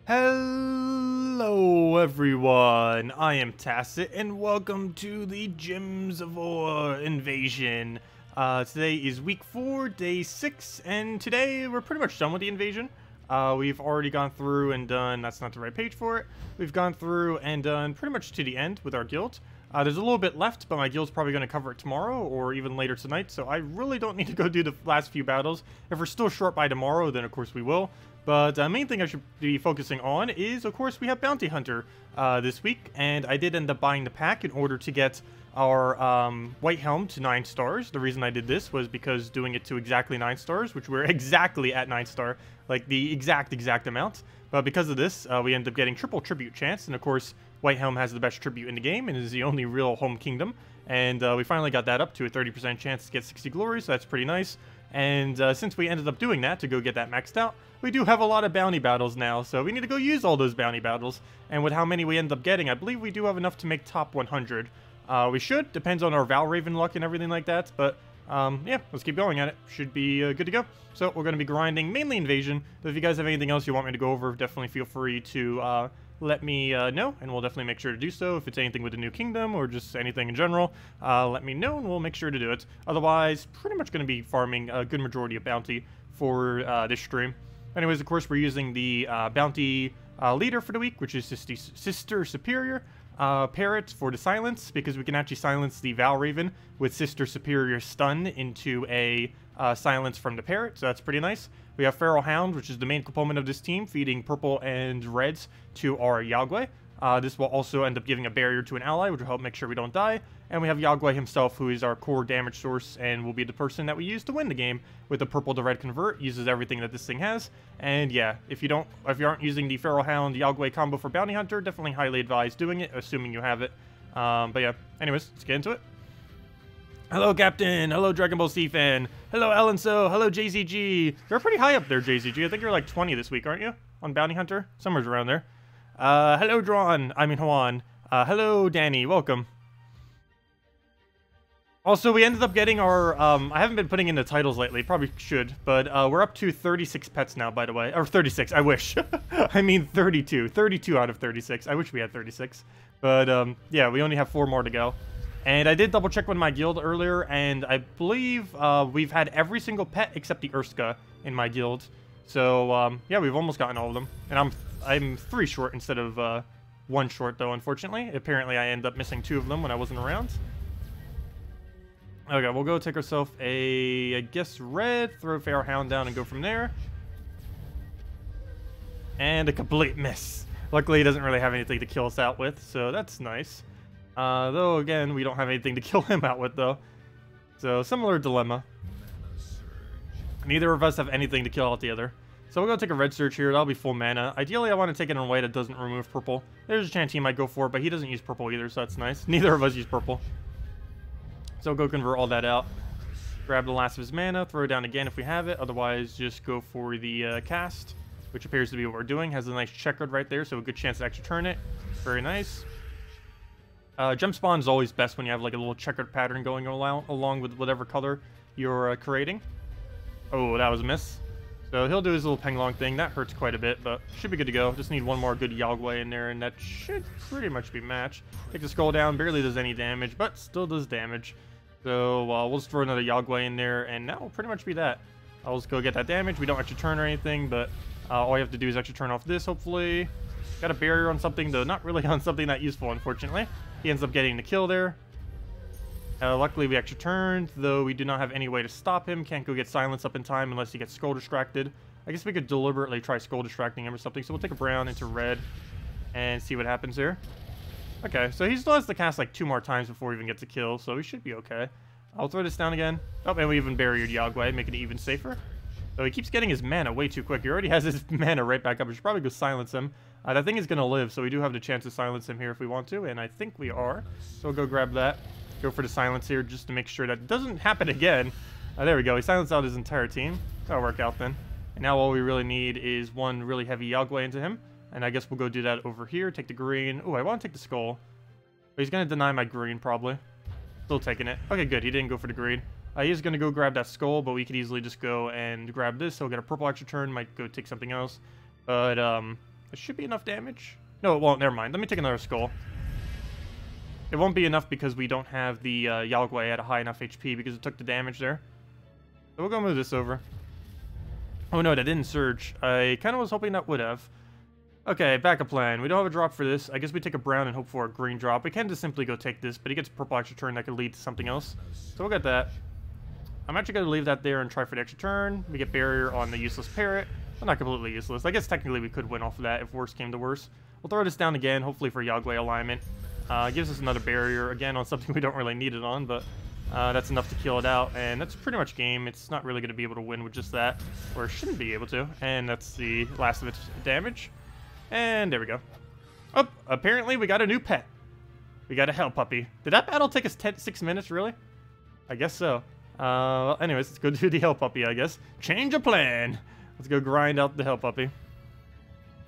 Hello everyone, I am Tacet and welcome to the Gems of War invasion. Today is week 4, day 6, and today we're pretty much done with the invasion. We've already gone through and done, that's not the right page for it, we've gone through and done pretty much to the end with our guild. There's a little bit left, but my guild's probably going to cover it tomorrow or even later tonight, so I really don't need to go do the last few battles. If we're still short by tomorrow, then of course we will. But the main thing I should be focusing on is, of course, we have Bounty Hunter this week, and I did end up buying the pack in order to get our White Helm to 9 stars. The reason I did this was because doing it to exactly 9 stars, which we're exactly at 9 star, like the exact amount. But because of this, we end up getting triple tribute chance, and of course, White Helm has the best tribute in the game and is the only real home kingdom. And we finally got that up to a 30% chance to get 60 glory, so that's pretty nice. And since we ended up doing that to go get that maxed out, we do have a lot of bounty battles now, so we need to go use all those bounty battles. And with how many we end up getting, I believe we do have enough to make top 100. We should, depends on our Valraven luck and everything like that, but yeah, let's keep going at it. Should be good to go. So we're going to be grinding mainly invasion, but if you guys have anything else you want me to go over, definitely feel free to let me know, and we'll definitely make sure to do so. If it's anything with the new kingdom or just anything in general, let me know and we'll make sure to do it. Otherwise, pretty much going to be farming a good majority of bounty for this stream. Anyways, of course, we're using the bounty leader for the week, which is Sister Superior Parrot for the silence, because we can actually silence the Valraven with Sister Superior stun into a silence from the parrot, so that's pretty nice. We have Feral Hound, which is the main component of this team, feeding purple and reds to our Yagwe. This will also end up giving a barrier to an ally, which will help make sure we don't die. And we have Yagwe himself, who is our core damage source and will be the person that we use to win the game with the purple to red convert. Uses everything that this thing has. And yeah, if you aren't using the Feral Hound Yagwe combo for Bounty Hunter, definitely highly advise doing it, assuming you have it. But yeah, anyways, let's get into it. Hello, Captain. Hello, Dragon Ball C fan. Hello, Ellenso. Hello, JZG. You're pretty high up there, JZG. I think you're like 20 this week, aren't you? On Bounty Hunter? Somewhere around there. Hello, Juan. Hello, Danny. Welcome. Also, we ended up getting our, I haven't been putting in the titles lately. Probably should. But we're up to 36 pets now, by the way. Or 36, I wish. I mean 32. 32 out of 36. I wish we had 36. But, yeah, we only have 4 more to go. And I did double check with my guild earlier, and I believe we've had every single pet except the Urska in my guild. So, yeah, we've almost gotten all of them. And I'm 3 short instead of 1 short, though, unfortunately. Apparently, I ended up missing 2 of them when I wasn't around. Okay, we'll go take ourselves a, I guess, red, throw Feral Hound down and go from there. And a complete miss. Luckily, he doesn't really have anything to kill us out with, so that's nice. Though, again, we don't have anything to kill him out with, though. So, similar dilemma. Neither of us have anything to kill out the other. So, we'll go take a red search here. That'll be full mana. Ideally, I want to take it in a way that doesn't remove purple. There's a chance he might go for it, but he doesn't use purple either, so that's nice. Neither of us use purple. So, we'll go convert all that out. Grab the last of his mana, throw it down again if we have it. Otherwise, just go for the cast, which appears to be what we're doing. Has a nice checkered right there, so a good chance to actually turn it. Very nice. Gem spawn is always best when you have like a little checkered pattern going along with whatever color you're creating. Oh, that was a miss. So he'll do his little penglong thing. That hurts quite a bit, but should be good to go. Just need one more good Yagwe in there, and that should pretty much be matched. Take the skull down. Barely does any damage, but still does damage. So we'll just throw another Yagwe in there, and that will pretty much be that. I'll just go get that damage. We don't actually turn or anything, but all you have to do is actually turn off this, hopefully. Got a barrier on something, though not really on something that useful, unfortunately. He ends up getting the kill there. Luckily, we actually turned, though we do not have any way to stop him. Can't go get silence up in time unless he gets skull distracted. I guess we could deliberately try skull distracting him or something. So we'll take a brown into red and see what happens here. Okay, so he still has to cast like 2 more times before he even gets a kill, so he should be okay. I'll throw this down again. Oh, and we even barriered Yagwe, making it even safer. So he keeps getting his mana way too quick. He already has his mana right back up. We should probably go silence him. That thing is going to live, so we do have the chance to silence him here if we want to, and I think we are. So we'll go grab that. Go for the silence here just to make sure that doesn't happen again. There we go. He silenced out his entire team. That'll work out then. And now all we really need is one really heavy Yagwe into him. And I guess we'll go do that over here. Take the green. Oh, I want to take the skull. But he's going to deny my green, probably. Still taking it. Okay, good. He didn't go for the green. He is going to go grab that skull, but we could easily just go and grab this. So we'll get a purple extra turn. Might go take something else. But, It should be enough damage. No, it won't. Never mind. Let me take another skull. It won't be enough because we don't have the Yagwe at a high enough HP because it took the damage there. So we'll go move this over. Oh no, that didn't surge. I kind of was hoping that would have. Okay, backup plan. We don't have a drop for this. I guess we take a brown and hope for a green drop. We can just simply go take this, but he gets a purple extra turn that could lead to something else. So we'll get that. I'm actually going to leave that there and try for the extra turn. We get barrier on the useless parrot. Well, not completely useless. I guess technically we could win off of that if worse came to worse. We'll throw this down again, hopefully for Yagwe alignment. Gives us another barrier, again, on something we don't really need it on, but that's enough to kill it out, and that's pretty much game. It's not really going to be able to win with just that, or shouldn't be able to, and that's the last of its damage. And there we go. Oh, apparently we got a new pet. We got a hell puppy. Did that battle take us 6 minutes, really? I guess so. Well, anyways, let's go do the hell puppy, I guess. Change of plan. Let's go grind out the hell puppy.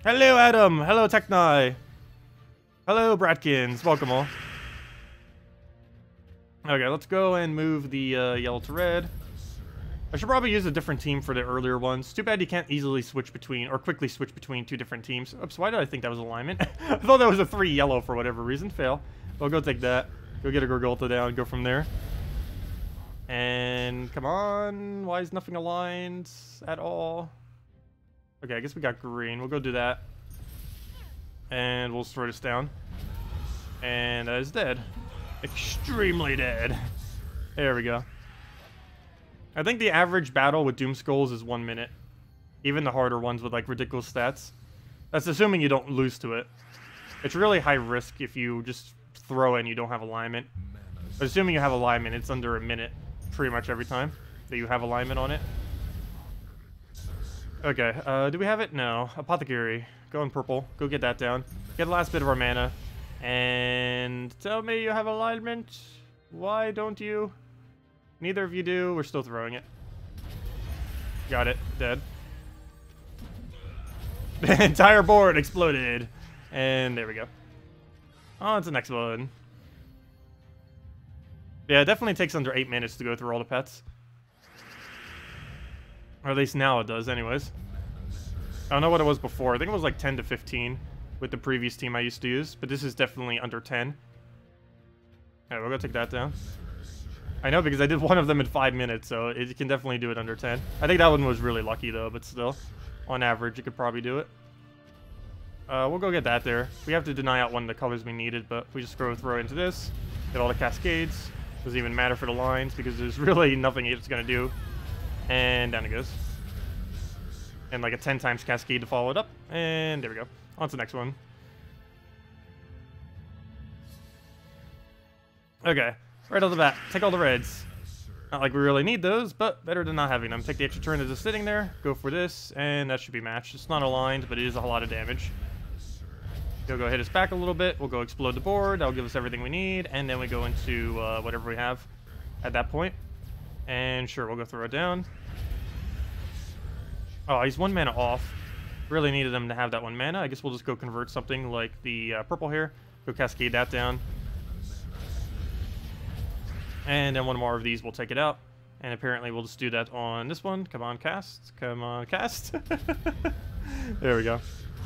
Hello, Adam. Hello, Techni. Hello, Bratkins. Welcome all. Okay, let's go and move the yellow to red. I should probably use a different team for the earlier ones. Too bad you can't easily switch between, or quickly switch between 2 different teams. Oops, why did I think that was alignment? I thought that was a 3 yellow for whatever reason. Fail. We'll go take that. Go get a Gorgulta down, go from there. And come on, why is nothing aligned at all? Okay, I guess we got green. We'll go do that. And we'll throw this down. And that is dead. Extremely dead. There we go. I think the average battle with Doom Skulls is 1 minute. Even the harder ones with like ridiculous stats. That's assuming you don't lose to it. It's really high risk if you just throw it and you don't have alignment. But assuming you have alignment, it's under a minute pretty much every time that you have alignment on it. Okay, do we have it? No. Apothecary. Go in purple. Go get that down. Get the last bit of our mana. And tell me you have alignment. Why don't you? Neither of you do. We're still throwing it. Got it. Dead. The entire board exploded. And there we go. On to the next one. Yeah, it definitely takes under 8 minutes to go through all the pets. Or at least now it does, anyways. I don't know what it was before. I think it was like 10 to 15 with the previous team I used to use. But this is definitely under 10. Alright, we're gonna take that down. I know because I did one of them in 5 minutes, so it can definitely do it under 10. I think that one was really lucky though, but still. On average, you could probably do it. We'll go get that there. We have to deny out one of the colors we needed, but we just throw into this. Get all the cascades. Doesn't even matter for the lines because there's really nothing it's gonna do. And down it goes. And like a 10 times cascade to follow it up. And there we go. On to the next one. Okay. Right off the bat. Take all the reds. Not like we really need those, but better than not having them. Take the extra turn that's just sitting there. Go for this. And that should be matched. It's not aligned, but it is a lot of damage. He'll go hit us back a little bit. We'll go explode the board. That'll give us everything we need. And then we go into whatever we have at that point. And sure, we'll go throw it down. Oh, he's 1 mana off. Really needed him to have that 1 mana. I guess we'll just go convert something like the purple here. Go cascade that down. And then one more of these, we'll take it out. And apparently we'll just do that on this one. Come on, cast. Come on, cast. There we go.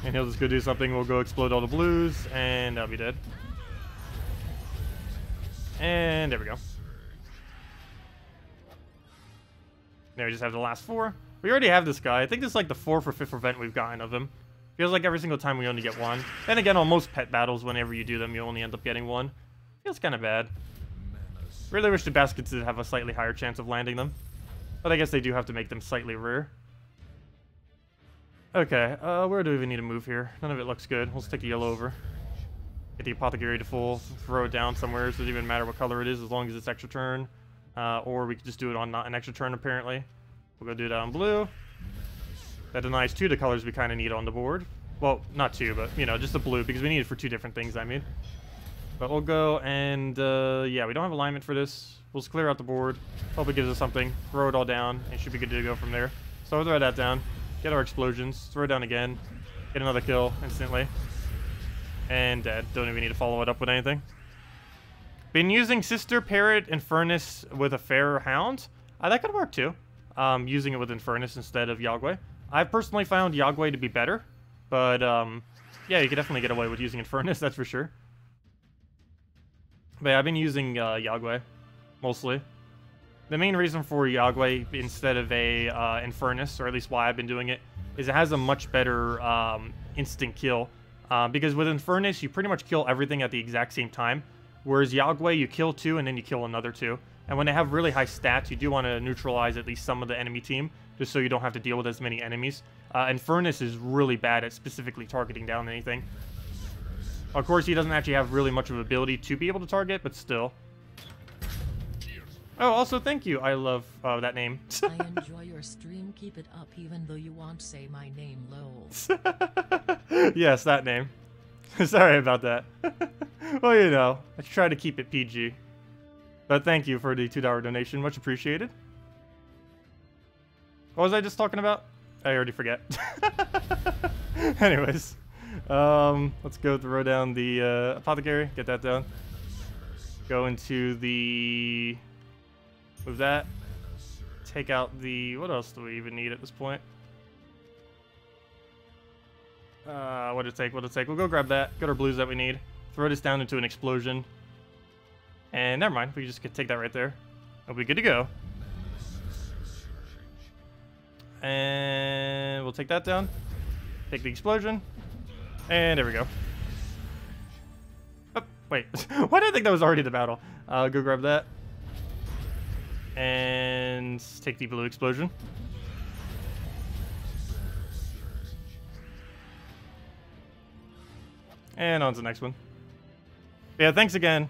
And he'll just go do something. We'll go explode all the blues. And that'll be dead. And there we go. There we just have the last 4. We already have this guy. I think this is like the 4th or 5th event we've gotten of him. Feels like every single time we only get 1. Then again, on most pet battles, whenever you do them, you only end up getting 1. Feels kind of bad. Really wish the baskets did have a slightly higher chance of landing them. But I guess they do have to make them slightly rare. Okay, where do we even need to move here? None of it looks good. We'll stick the yellow over. Get the apothecary to full. Throw it down somewhere. So it doesn't even matter what color it is as long as it's extra turn. Or we could just do it on not an extra turn, apparently. We'll go do that on blue. That denies 2 of the colors we kind of need on the board. Well, not 2, but, you know, just the blue, because we need it for 2 different things, I mean. But we'll go and, yeah, we don't have alignment for this. We'll just clear out the board. Hope it gives us something. Throw it all down, and should be good to go from there. So we'll throw that down. Get our explosions. Throw it down again. Get another kill instantly. And dead. Don't even need to follow it up with anything. Been using Sister, Parrot, Infernus with a Fair Hound. That could work too. Using it with Infernus instead of Yagwe. I've personally found Yagwe to be better. But, yeah, you could definitely get away with using Infernus, that's for sure. But yeah, I've been using Yagwe, mostly. The main reason for Yagwe instead of a Infernus, or at least why I've been doing it, is it has a much better instant kill. Because with Infernus, you pretty much kill everything at the exact same time. Whereas Yagwe, you kill 2 and then you kill another 2. And when they have really high stats, you do want to neutralize at least some of the enemy team, just so you don't have to deal with as many enemies. Infernus is really bad at specifically targeting down anything. Of course, he doesn't actually have really much of an ability to be able to target, but still. Oh, also, thank you. I love that name. I enjoy your stream. Keep it up, even though you won't say my name, lol. Yes, that name. Sorry about that. Well, you know, I try to keep it PG. But thank you for the $2 donation. Much appreciated. What was I just talking about? I already forget. Anyways. Let's go throw down the apothecary. Get that down. Go into the... Move that. Take out the... What else do we even need at this point? What did it take? What did it take? We'll go grab that. Get our blues that we need. Throw this down into an explosion. And never mind. We just could take that right there. We'll be good to go. And we'll take that down. Take the explosion. And there we go. Oh, wait. Why did I think that was already the battle? Go grab that. And take the blue explosion. And on to the next one. Yeah, thanks again.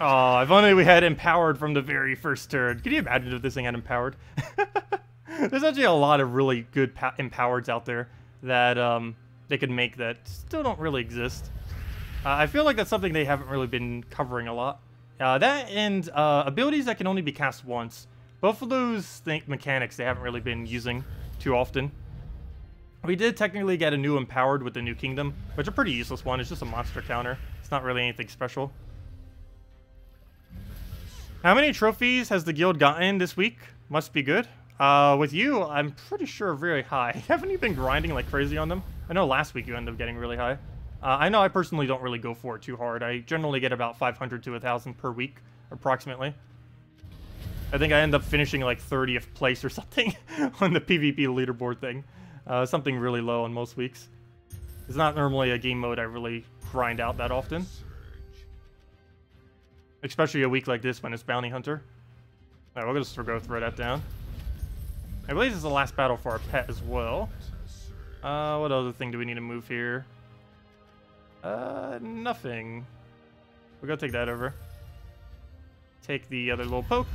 Oh, if only we had empowered from the very first turn. Could you imagine if this thing had empowered? There's actually a lot of really good empowereds out there that they could make that still don't really exist. I feel like that's something they haven't really been covering a lot. That and abilities that can only be cast once. Both of those mechanics they haven't really been using too often. We did technically get a new empowered with the new kingdom, which is a pretty useless one. It's just a monster counter. It's not really anything special. How many trophies has the guild gotten this week? Must be good. With you, I'm pretty sure very high. Haven't you been grinding like crazy on them? I know last week you ended up getting really high. I know I personally don't really go for it too hard. I generally get about 500 to 1,000 per week, approximately. I think I end up finishing like 30th place or something on the PvP leaderboard thing. Something really low on most weeks. It's not normally a game mode I really grind out that often. Especially a week like this when it's Bounty Hunter. Alright, we'll just go throw that down. I believe this is the last battle for our pet as well. What other thing do we need to move here? Nothing. We'll go take that over. Take the other little poke.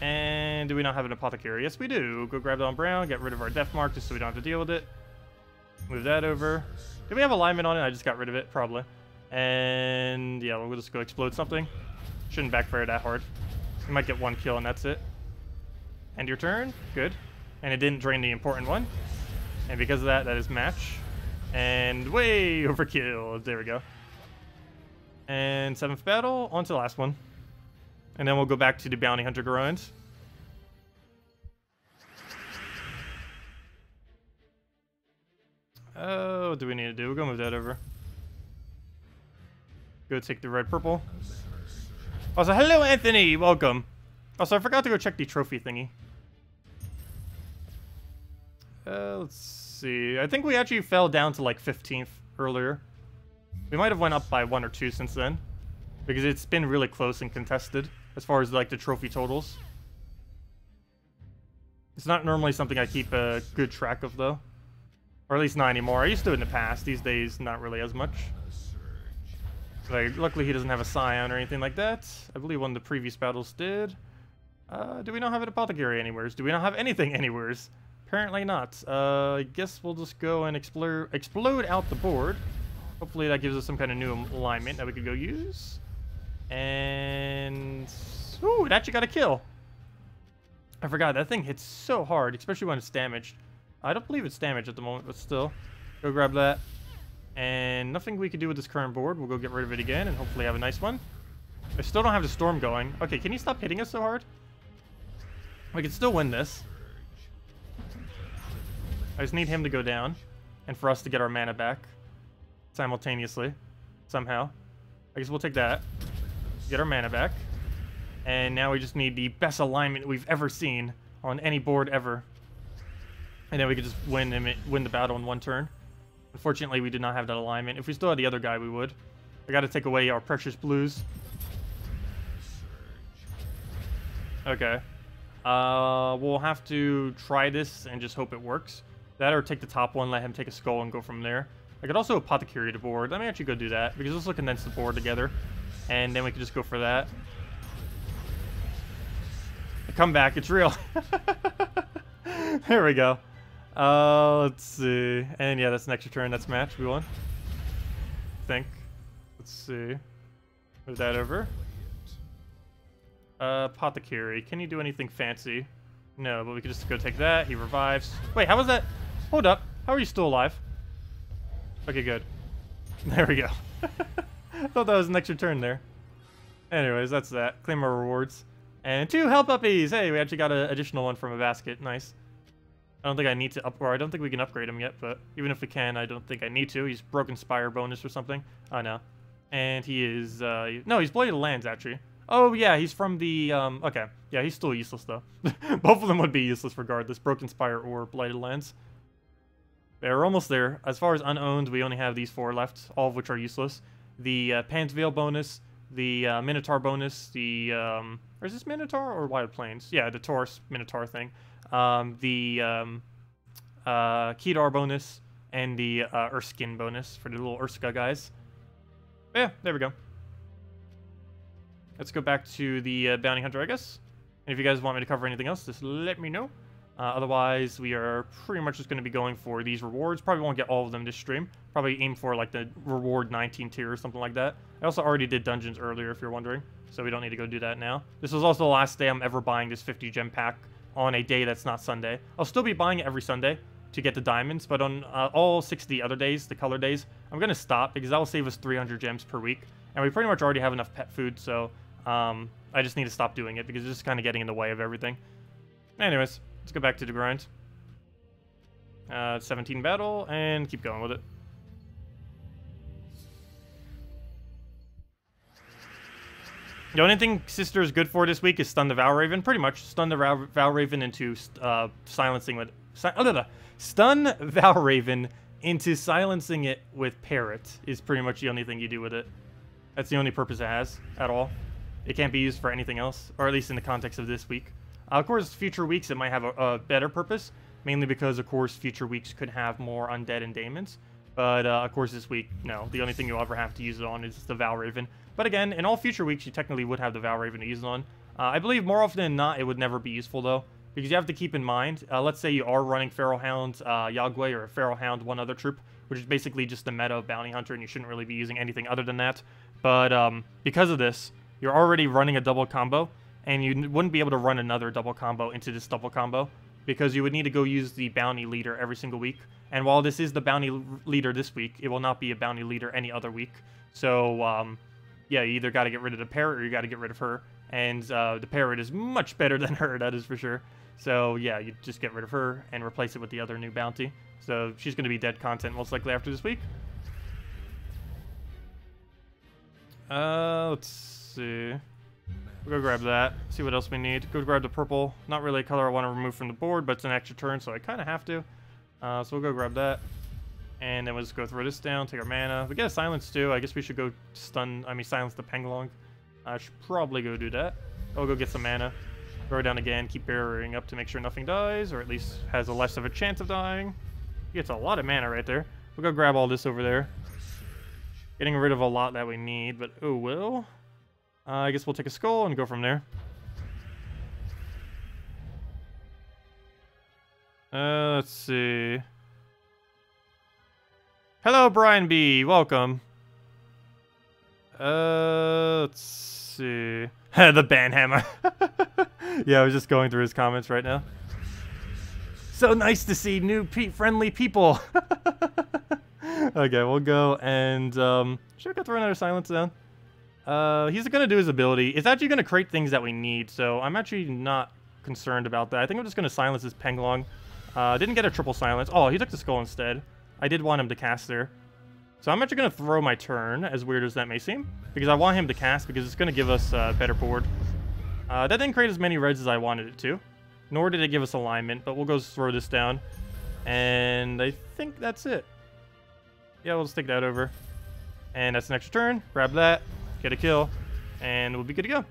And do we not have an apothecary? Yes, we do. Go grab that on brown, get rid of our death mark just so we don't have to deal with it. Move that over. Do we have alignment on it? I just got rid of it, probably. And yeah, we'll just go explode something. Shouldn't backfire that hard. We might get one kill and that's it. End your turn. Good. And it didn't drain the important one. And because of that, that is match. And way overkill. There we go. And 7th battle. On to the last one. And then we'll go back to the Bounty Hunter grind. Oh, what do we need to do? We'll go move that over. Go take the red purple. Also, hello Anthony! Welcome. Also, I forgot to go check the trophy thingy. Let's see. I think we actually fell down to like 15th earlier. We might have went up by 1 or 2 since then. Because it's been really close and contested as far as like the trophy totals. It's not normally something I keep a good track of though. Or at least not anymore. I used to in the past. These days, not really as much. Like, luckily he doesn't have a Scion or anything like that. I believe one of the previous battles did. Do we not have an apothecary anywheres? Do we not have anything anywheres? Apparently not. I guess we'll just go and explode out the board. Hopefully that gives us some kind of new alignment that we could go use. And... ooh, it actually got a kill. I forgot, that thing hits so hard, especially when it's damaged. I don't believe it's damaged at the moment, but still. Go grab that. And nothing we can do with this current board. We'll go get rid of it again and hopefully have a nice one. I still don't have the storm going. Okay, can you stop hitting us so hard? We can still win this. I just need him to go down, and for us to get our mana back simultaneously, somehow. I guess we'll take that, get our mana back, and now we just need the best alignment we've ever seen on any board ever, and then we could just win the battle in one turn. Unfortunately, we did not have that alignment. If we still had the other guy, we would. I got to take away our precious blues. Okay. We'll have to try this and just hope it works. That or take the top one, let him take a skull, and go from there. I could also apothecary the board. Let me actually go do that, because this will condense the board together. And then we could just go for that. Come back, it's real. There we go. Let's see. And yeah, that's an extra turn. That's match. We won. I think. Let's see. Move that over. Apothecary. Can he do anything fancy? No, but we could just go take that. He revives. Wait, how was that? Hold up. How are you still alive? Okay, good. There we go. I thought that was an extra turn there. Anyways, that's that. Claim our rewards. And 2 help uppies! Hey, we actually got an additional one from a basket. Nice. I don't think I need to or I don't think we can upgrade him yet, but even if we can, I don't think I need to. He's Broken Spire bonus or something. Oh, no. And he is, no, he's Bladed Lands, actually. Oh, yeah, he's from the, okay. Yeah, he's still useless, though. Both of them would be useless regardless, Broken Spire or Blighted Lands. Yeah, we're almost there. As far as unowned, we only have these 4 left, all of which are useless. The Pan's Veil bonus, the Minotaur bonus, the, or is this Minotaur or Wild Plains? Yeah, the Taurus Minotaur thing. The Kedar bonus, and the Urskin bonus for the little Urska guys. But yeah, there we go. Let's go back to the Bounty Hunter, I guess. And if you guys want me to cover anything else, just let me know. Otherwise, we are pretty much just going to be going for these rewards. Probably won't get all of them this stream. Probably aim for like the reward 19 tier or something like that. I also already did dungeons earlier, if you're wondering. So we don't need to go do that now. This was also the last day I'm ever buying this 50 gem pack on a day that's not Sunday. I'll still be buying it every Sunday to get the diamonds, but on all 60 other days, the color days, I'm going to stop because that will save us 300 gems per week. And we pretty much already have enough pet food, so I just need to stop doing it because it's just kind of getting in the way of everything. Anyways, let's go back to the grind. 17 battle, and keep going with it. The only thing Sister is good for this week is Stun the Valraven. Pretty much, stun the Valraven into silencing with... Stun Valraven into silencing it with Parrot is pretty much the only thing you do with it. That's the only purpose it has at all. It can't be used for anything else, or at least in the context of this week. Of course, future weeks it might have a better purpose, mainly because, of course, future weeks could have more undead and daemons. But, of course, this week, no. The only thing you'll ever have to use it on is the Valraven. But again, in all future weeks, you technically would have the Valraven to use it on. I believe more often than not, it would never be useful, though. Because you have to keep in mind, let's say you are running Feral Hound, Yagwe, or Feral Hound, one other troop, which is basically just the meta of Bounty Hunter, and you shouldn't really be using anything other than that. But because of this, you're already running a double combo, and you wouldn't be able to run another double combo into this double combo, because you would need to go use the Bounty Leader every single week. And while this is the Bounty Leader this week, it will not be a Bounty Leader any other week. So, yeah, you either got to get rid of the Parrot, or you got to get rid of her. And the Parrot is much better than her, that is for sure. So, yeah, you just get rid of her and replace it with the other new bounty. So, she's going to be dead content most likely after this week. Let's see. We'll go grab that, see what else we need. Go grab the purple. Not really a color I want to remove from the board, but it's an extra turn, so I kind of have to. So we'll go grab that. And then we'll just go throw this down, take our mana. We get a silence too. I guess we should go silence the Pengalong. I should probably go do that. I'll go get some mana. Throw it down again, keep barriering up to make sure nothing dies, or at least has a less of a chance of dying. He gets a lot of mana right there. We'll go grab all this over there. Getting rid of a lot that we need, but oh well. I guess we'll take a skull and go from there. Let's see. Hello, Brian B. Welcome. Let's see. The Banhammer. Yeah, I was just going through his comments right now. So nice to see new friendly people. Okay, we'll go and should I go throw another silence down? He's gonna do his ability. It's actually gonna create things that we need, so I'm actually not concerned about that. I think I'm just gonna silence this Pengalong. Didn't get a triple silence. Oh, he took the skull instead. I did want him to cast there. So I'm actually going to throw my turn, as weird as that may seem, because I want him to cast because it's going to give us a better board. That didn't create as many reds as I wanted it to, nor did it give us alignment, but we'll go throw this down. And I think that's it. Yeah, we'll just take that over. And that's an extra turn. Grab that, get a kill, and we'll be good to go.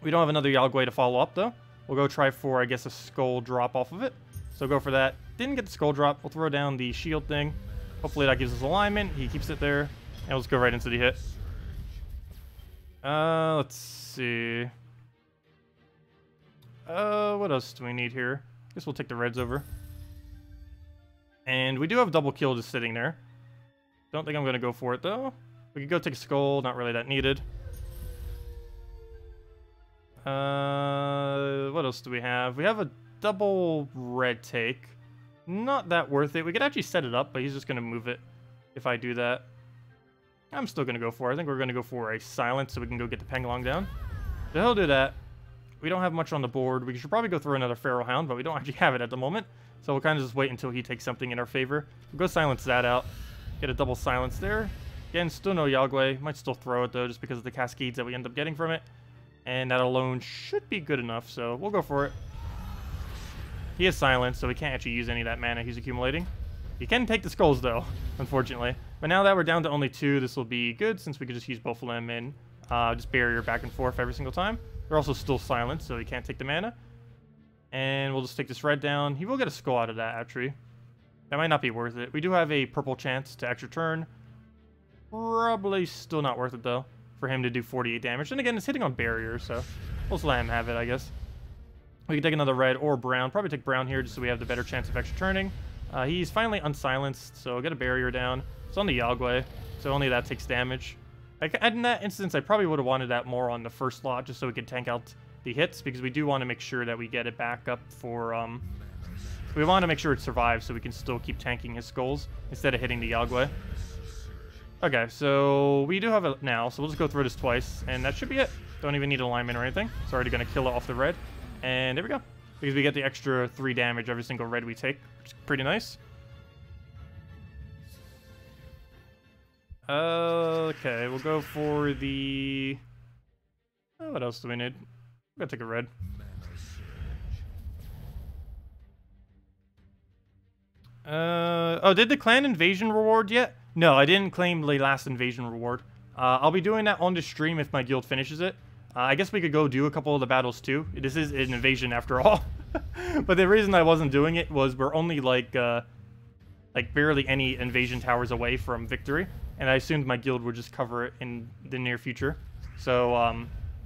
We don't have another Yalgway to follow up, though. We'll go try for, I guess, a skull drop off of it. So go for that. Didn't get the skull drop. We'll throw down the shield thing. Hopefully that gives us alignment. He keeps it there. And let's go right into the hit. Let's see. What else do we need here? I guess we'll take the reds over. And we do have double kill just sitting there. Don't think I'm going to go for it, though. We could go take a skull. Not really that needed. What else do we have? We have a double red take. Not that worth it. We could actually set it up, but he's just going to move it if I do that. I'm still going to go for it. I think we're going to go for a silence so we can go get the Pengalong down. So he'll do that. We don't have much on the board. We should probably go through another Feral Hound, but we don't actually have it at the moment. So we'll kind of just wait until he takes something in our favor. We'll go silence that out. Get a double silence there. Again, still no Yalgway. Might still throw it, though, just because of the cascades that we end up getting from it. And that alone should be good enough, so we'll go for it. He is silent, so we can't actually use any of that mana he's accumulating. He can take the skulls, though, unfortunately. But now that we're down to only 2, this will be good, since we could just use both of them and just barrier back and forth every single time. They're also still silent, so he can't take the mana. And we'll just take this red down. He will get a skull out of that, actually. That might not be worth it. We do have a purple chance to extra turn. Probably still not worth it, though, for him to do 48 damage. And again, it's hitting on barrier, so we'll just let him have it, I guess. We can take another red or brown. Probably take brown here just so we have the better chance of extra turning. He's finally unsilenced, so get a barrier down. It's on the Yalgway, so only that takes damage. In that instance, I probably would have wanted that more on the first lot just so we could tank out the hits, because we do want to make sure that we get it back up for... we want to make sure it survives so we can still keep tanking his skulls instead of hitting the Yalgway. Okay, so we do have it now, so we'll just go through this twice, and that should be it. Don't even need alignment or anything. It's already going to kill it off the red. And there we go. Because we get the extra 3 damage every single red we take, which is pretty nice. Okay, we'll go for the... Oh, what else do we need? We're going to take a red. Oh, did the clan invasion reward yet? No, I didn't claim the last invasion reward. I'll be doing that on the stream if my guild finishes it. I guess we could go do a couple of the battles too. This is an invasion after all. But the reason I wasn't doing it was we're only like barely any invasion towers away from victory. And I assumed my guild would just cover it in the near future. So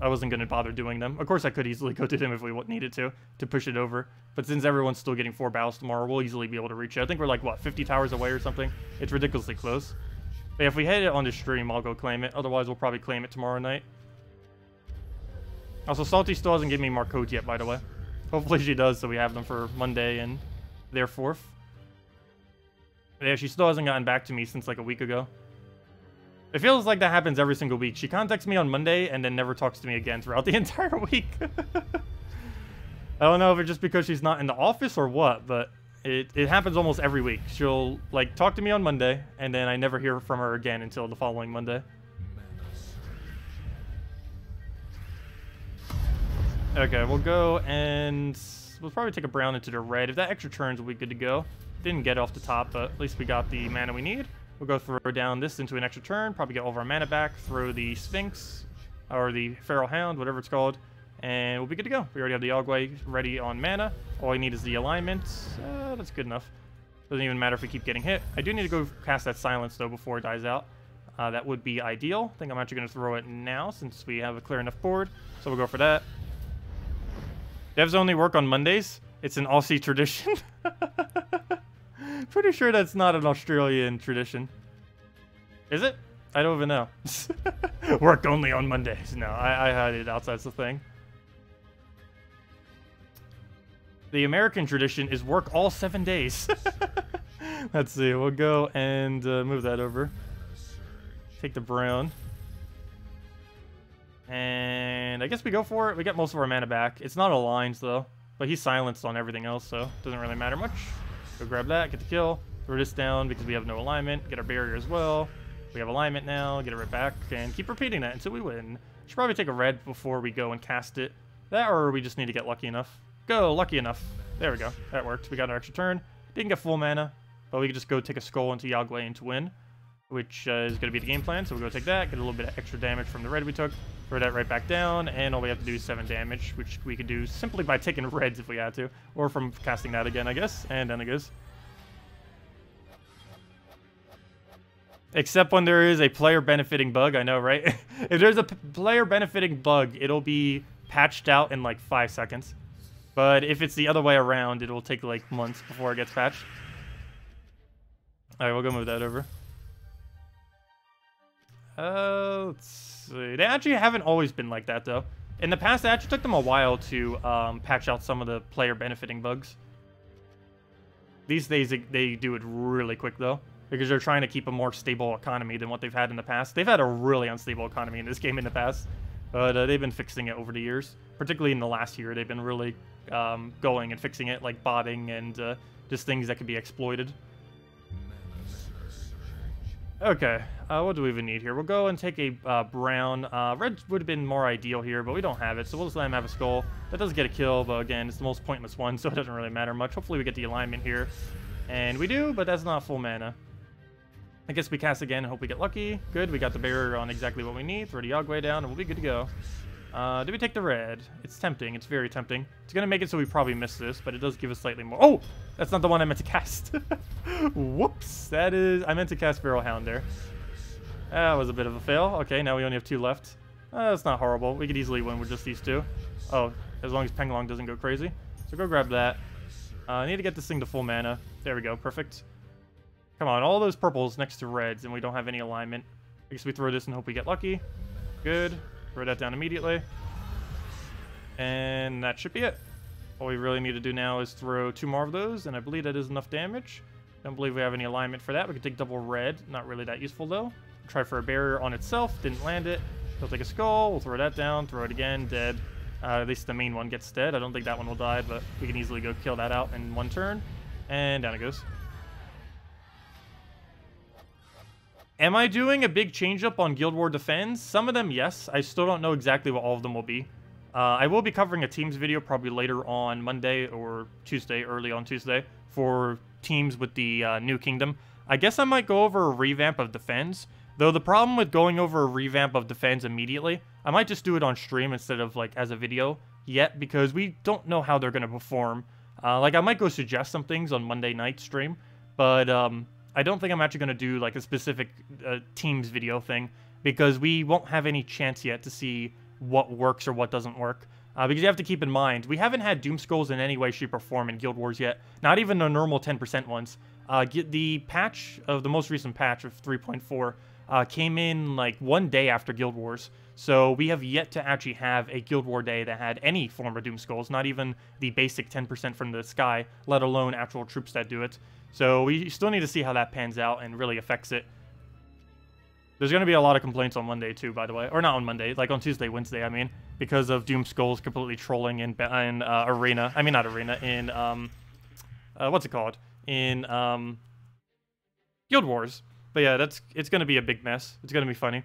I wasn't going to bother doing them. Of course, I could easily go to them if we needed to push it over. But since everyone's still getting 4 battles tomorrow, we'll easily be able to reach it. I think we're like, what, 50 towers away or something? It's ridiculously close. But yeah, if we hit it on the stream, I'll go claim it. Otherwise, we'll probably claim it tomorrow night. Also, Salty still hasn't given me more codes yet, by the way. Hopefully she does, so we have them for Monday and their 4th. But yeah, she still hasn't gotten back to me since like a week ago. It feels like that happens every single week. She contacts me on Monday and then never talks to me again throughout the entire week. I don't know if it's just because she's not in the office or what, but it happens almost every week. She'll like talk to me on Monday and then I never hear from her again until the following Monday. Okay, we'll go and we'll probably take a brown into the red. If that extra turns, we'll be good to go. Didn't get off the top, but at least we got the mana we need. We'll go throw down this into an extra turn, probably get all of our mana back, throw the Sphinx, or the Feral Hound, whatever it's called, and we'll be good to go. We already have the Yalgway ready on mana. All we need is the alignment. That's good enough. Doesn't even matter if we keep getting hit. I do need to go cast that silence, though, before it dies out. That would be ideal. I think I'm actually going to throw it now, since we have a clear enough board, so we'll go for that. Devs only work on Mondays. It's an Aussie tradition. Pretty sure that's not an Australian tradition. Is it? I don't even know. Work only on Mondays. No, I hide it outside the thing. The American tradition is work all 7 days. Let's see. We'll go and move that over. Take the brown. And I guess we go for it. We get most of our mana back. It's not aligned, though. But he's silenced on everything else, so it doesn't really matter much. Go grab that, get the kill. Throw this down because we have no alignment. Get our barrier as well. We have alignment now. Get it right back. And keep repeating that until we win. Should probably take a red before we go and cast it. That, or we just need to get lucky enough. Go, lucky enough. There we go. That worked. We got our extra turn. Didn't get full mana, but we could just go take a skull into Yagway to win, which is going to be the game plan. So we'll go take that, get a little bit of extra damage from the red we took, throw that right back down, and all we have to do is 7 damage, which we could do simply by taking reds if we had to, or from casting that again, I guess, and then it goes. Except when there is a player benefiting bug, I know, right? If there's a player benefiting bug, it'll be patched out in like 5 seconds. But if it's the other way around, it'll take like months before it gets patched. Alright, we'll go move that over. Let's see. They actually haven't always been like that, though. In the past, it actually took them a while to patch out some of the player benefiting bugs. These days, they do it really quick, though, because they're trying to keep a more stable economy than what they've had in the past. They've had a really unstable economy in this game in the past, but they've been fixing it over the years. Particularly in the last year, they've been really going and fixing it, like botting and just things that could be exploited. Okay, what do we even need here? We'll go and take a brown. Red would have been more ideal here, but we don't have it, so we'll just let him have a skull. That does get a kill, but again, it's the most pointless one, so it doesn't really matter much. Hopefully we get the alignment here. And we do, but that's not full mana. I guess we cast again and hope we get lucky. Good, we got the barrier on exactly what we need. Throw the Yagway down, and we'll be good to go. Do we take the red? It's tempting. It's very tempting. It's going to make it so we probably miss this, but it does give us slightly more. Oh! That's not the one I meant to cast. Whoops. That is... I meant to cast Feral Hound there. That was a bit of a fail. Okay, now we only have 2 left. That's not horrible. We could easily win with just these 2. Oh, as long as Penglong doesn't go crazy. So go grab that. I need to get this thing to full mana. There we go. Perfect. Come on. All those purples next to reds, and we don't have any alignment. I guess we throw this and hope we get lucky. Good. Throw that down immediately. And that should be it. All we really need to do now is throw 2 more of those, and I believe that is enough damage. Don't believe we have any alignment for that. We can take double red. Not really that useful, though. Try for a barrier on itself. Didn't land it. We'll take a skull. We'll throw that down. Throw it again. Dead. At least the main one gets dead. I don't think that one will die, but we can easily go kill that out in 1 turn. And down it goes. Am I doing a big change-up on Guild War Defends? Some of them, yes. I still don't know exactly what all of them will be. I will be covering a teams video probably later on Monday or Tuesday, early on Tuesday, for teams with the new kingdom. I guess I might go over a revamp of Defends, though the problem with going over a revamp of Defends immediately, I might just do it on stream instead of like as a video yet, because we don't know how they're going to perform. Like I might go suggest some things on Monday night stream, but I don't think I'm actually going to do like a specific teams video thing, because we won't have any chance yet to see what works or what doesn't work. Because you have to keep in mind, we haven't had Doom Skulls in any way, shape, or form in Guild Wars yet. Not even the normal 10% ones. The patch of the most recent patch of 3.4 came in like 1 day after Guild Wars. So we have yet to actually have a Guild War day that had any form of Doom Skulls, not even the basic 10% from the sky, let alone actual troops that do it. So we still need to see how that pans out and really affects it. There's going to be a lot of complaints on Monday, too, by the way. Or not on Monday, like on Tuesday, Wednesday, I mean. Because of Doom Skulls completely trolling in Arena. I mean, not Arena, in, what's it called? In, Guild Wars. But yeah, it's going to be a big mess. It's going to be funny.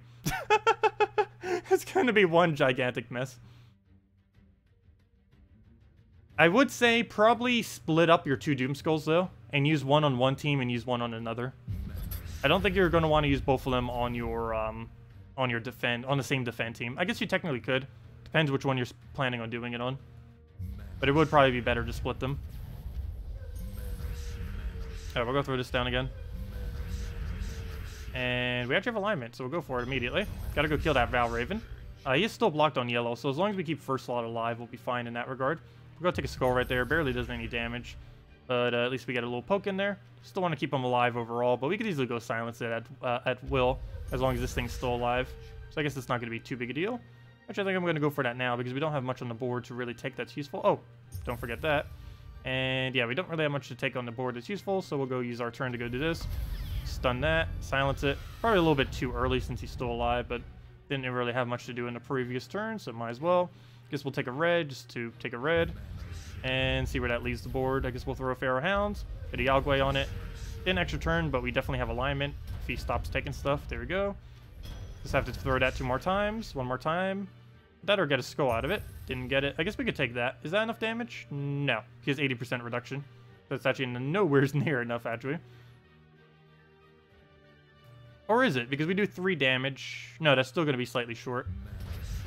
It's going to be one gigantic mess. I would say probably split up your 2 Doom Skulls, though. And use one on one team and use one on another. I don't think you're going to want to use both of them on your on the same defend team. I guess you technically could. Depends which one you're planning on doing it on. But it would probably be better to split them. Alright, we'll go throw this down again. And we actually have alignment, so we'll go for it immediately. Gotta go kill that Val Raven. He is still blocked on yellow, so as long as we keep first slot alive, we'll be fine in that regard. We'll go take a skull right there. Barely does any damage. But at least we get a little poke in there. Still want to keep him alive overall, but we could easily go silence it at will, as long as this thing's still alive. So I guess it's not going to be too big a deal. Actually, I think I'm going to go for that now, because we don't have much on the board to really take that's useful. Oh, don't forget that. And yeah, we don't really have much to take on the board that's useful, so we'll go use our turn to go do this. Stun that, silence it. Probably a little bit too early since he's still alive, but didn't really have much to do in the previous turn, so might as well. Guess we'll take a red, just to take a red. and see where that leaves the board. I guess we'll throw a Pharaoh Hound, get a Yagway on it. Didn't extra turn, but we definitely have alignment if he stops taking stuff. There we go. Just have to throw that 2 more times. 1 more time. That or get a skull out of it. Didn't get it. I guess we could take that. Is that enough damage? No. He has 80% reduction. That's actually nowhere near enough, actually. Or is it? Because we do 3 damage. No, that's still going to be slightly short.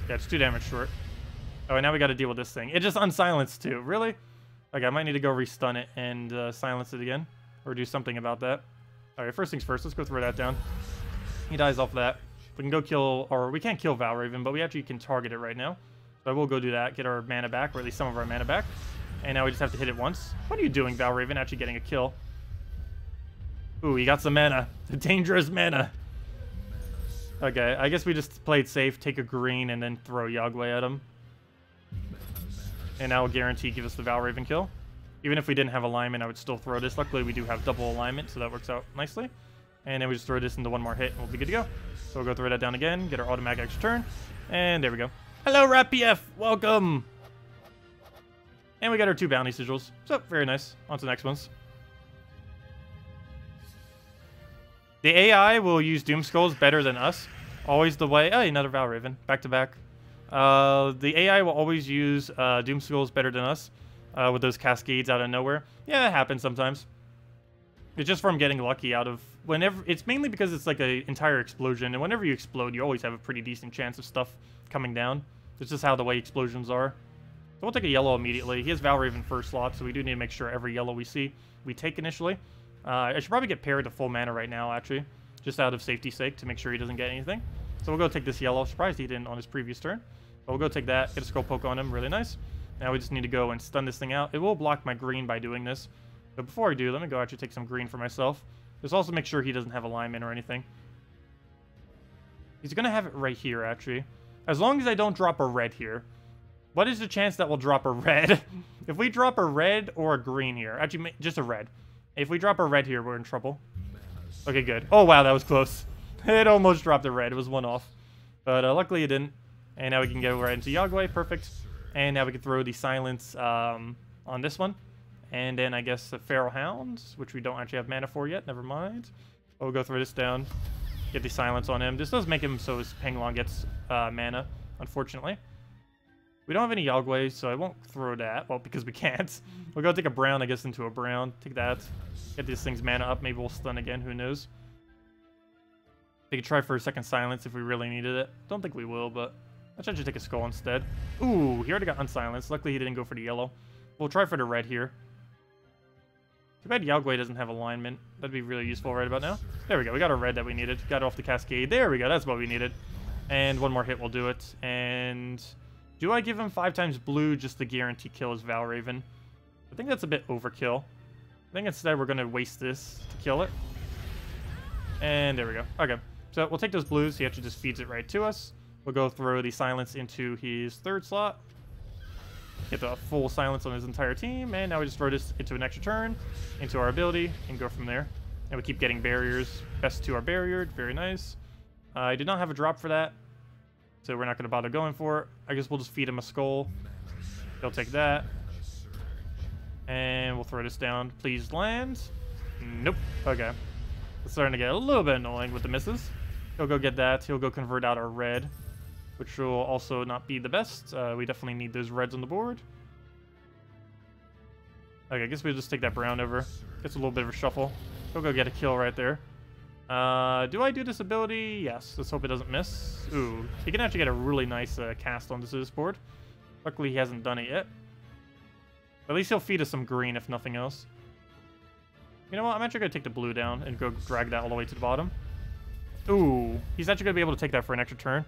Yeah, it's 2 damage short. Oh, and now we got to deal with this thing. It just unsilenced too. Really? Okay, I might need to go restun it and silence it again. Or do something about that. Alright, first things first. Let's go throw that down. He dies off that. We can go kill... Or we can't kill Valraven, but we actually can target it right now. So I will go do that. Get our mana back, or at least some of our mana back. And now we just have to hit it once. What are you doing, Valraven? Actually getting a kill. Ooh, he got some mana. The dangerous mana. Okay, I guess we just played safe, take a green, and then throw Yagway at him. And that will guarantee give us the Valraven kill. Even if we didn't have alignment, I would still throw this. Luckily, we do have double alignment, so that works out nicely. And then we just throw this into 1 more hit, and we'll be good to go. So we'll go throw that down again, get our automatic extra turn. And there we go. Hello, RapPF! Welcome! And we got our 2 bounty sigils. So, very nice. On to the next ones. The AI will use Doom Skulls better than us. Always the way... Oh, another Valraven. Back to back. The AI will always use Doom Skulls better than us. With those cascades out of nowhere. Yeah, it happens sometimes. It's just from getting lucky out of... Whenever it's mainly because it's like an entire explosion. And whenever you explode, you always have a pretty decent chance of stuff coming down. It's just how the way explosions are. So we'll take a yellow immediately. He has Valraven first slot, so we do need to make sure every yellow we see, we take initially. I should probably get paired to full mana right now, actually. Just out of safety's sake, to make sure he doesn't get anything. So we'll go take this yellow. Surprised he didn't on his previous turn. But we'll go take that, get a skull poke on him, really nice. Now we just need to go and stun this thing out. It will block my green by doing this. But before I do, let me go actually take some green for myself. Just also make sure he doesn't have alignment or anything. He's going to have it right here, actually. As long as I don't drop a red here. What is the chance that we'll drop a red? If we drop a red or a green here. Actually, just a red. If we drop a red here, we're in trouble. Okay, good. Oh, wow, that was close. It almost dropped a red. It was 1 off. But luckily it didn't. And now we can go right into Yagway. Perfect. And now we can throw the silence on this one. And then I guess the Pharaoh Hounds, which we don't actually have mana for yet. Never mind. We'll go throw this down. Get the silence on him. This does make him so his Penglong gets mana, unfortunately. We don't have any Yagway, so I won't throw that. Well, because we can't. We'll go take a brown, I guess, into a brown. Take that. Get this thing's mana up. Maybe we'll stun again. Who knows? We could try for a second silence if we really needed it. Don't think we will, but let's actually take a skull instead. Ooh, he already got unsilenced. Luckily, he didn't go for the yellow. We'll try for the red here. Too bad Yagway doesn't have alignment. That'd be really useful right about now. There we go. We got a red that we needed. Got off the cascade. There we go. That's what we needed. And 1 more hit will do it. And do I give him 5 times blue just to guarantee kill his Valraven? I think that's a bit overkill. I think instead we're going to waste this to kill it. And there we go. Okay. So we'll take those blues. He actually just feeds it right to us. We'll go throw the silence into his 3rd slot. Get the full silence on his entire team. And now we just throw this into an extra turn, into our ability, and go from there. And we keep getting barriers. Best 2 are barriered. Very nice. I did not have a drop for that, so we're not going to bother going for it. I guess we'll just feed him a skull. He'll take that. And we'll throw this down. Please land. Nope. Okay. It's starting to get a little bit annoying with the misses. He'll go get that. He'll go convert out our red, which will also not be the best. We definitely need those reds on the board. Okay, I guess we'll just take that brown over. Gets a little bit of a shuffle. He'll go get a kill right there. Do I do this ability? Yes. Let's hope it doesn't miss. Ooh, he can actually get a really nice cast on this board. Luckily, he hasn't done it yet. At least he'll feed us some green, if nothing else. You know what? I'm actually going to take the blue down and go drag that all the way to the bottom. Ooh, he's actually going to be able to take that for an extra turn.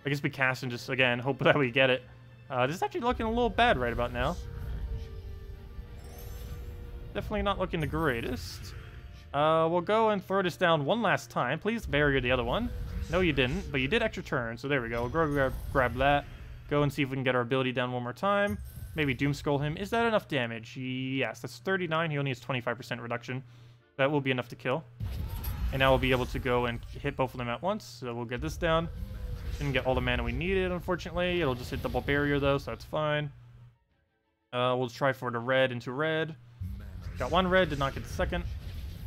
I guess we cast and just, again, hope that we get it. This is actually looking a little bad right about now. Definitely not looking the greatest. We'll go and throw this down 1 last time. Please barrier the other one. No, you didn't, but you did extra turn, so there we go. We'll go grab that. Go and see if we can get our ability down 1 more time. Maybe Doom Skull him. Is that enough damage? Yes, that's 39. He only has 25% reduction. That will be enough to kill. And now we'll be able to go and hit both of them at once. So we'll get this down. Didn't get all the mana we needed, unfortunately. It'll just hit double barrier, though, so that's fine. We'll just try for the red into red. Got one red, did not get the second.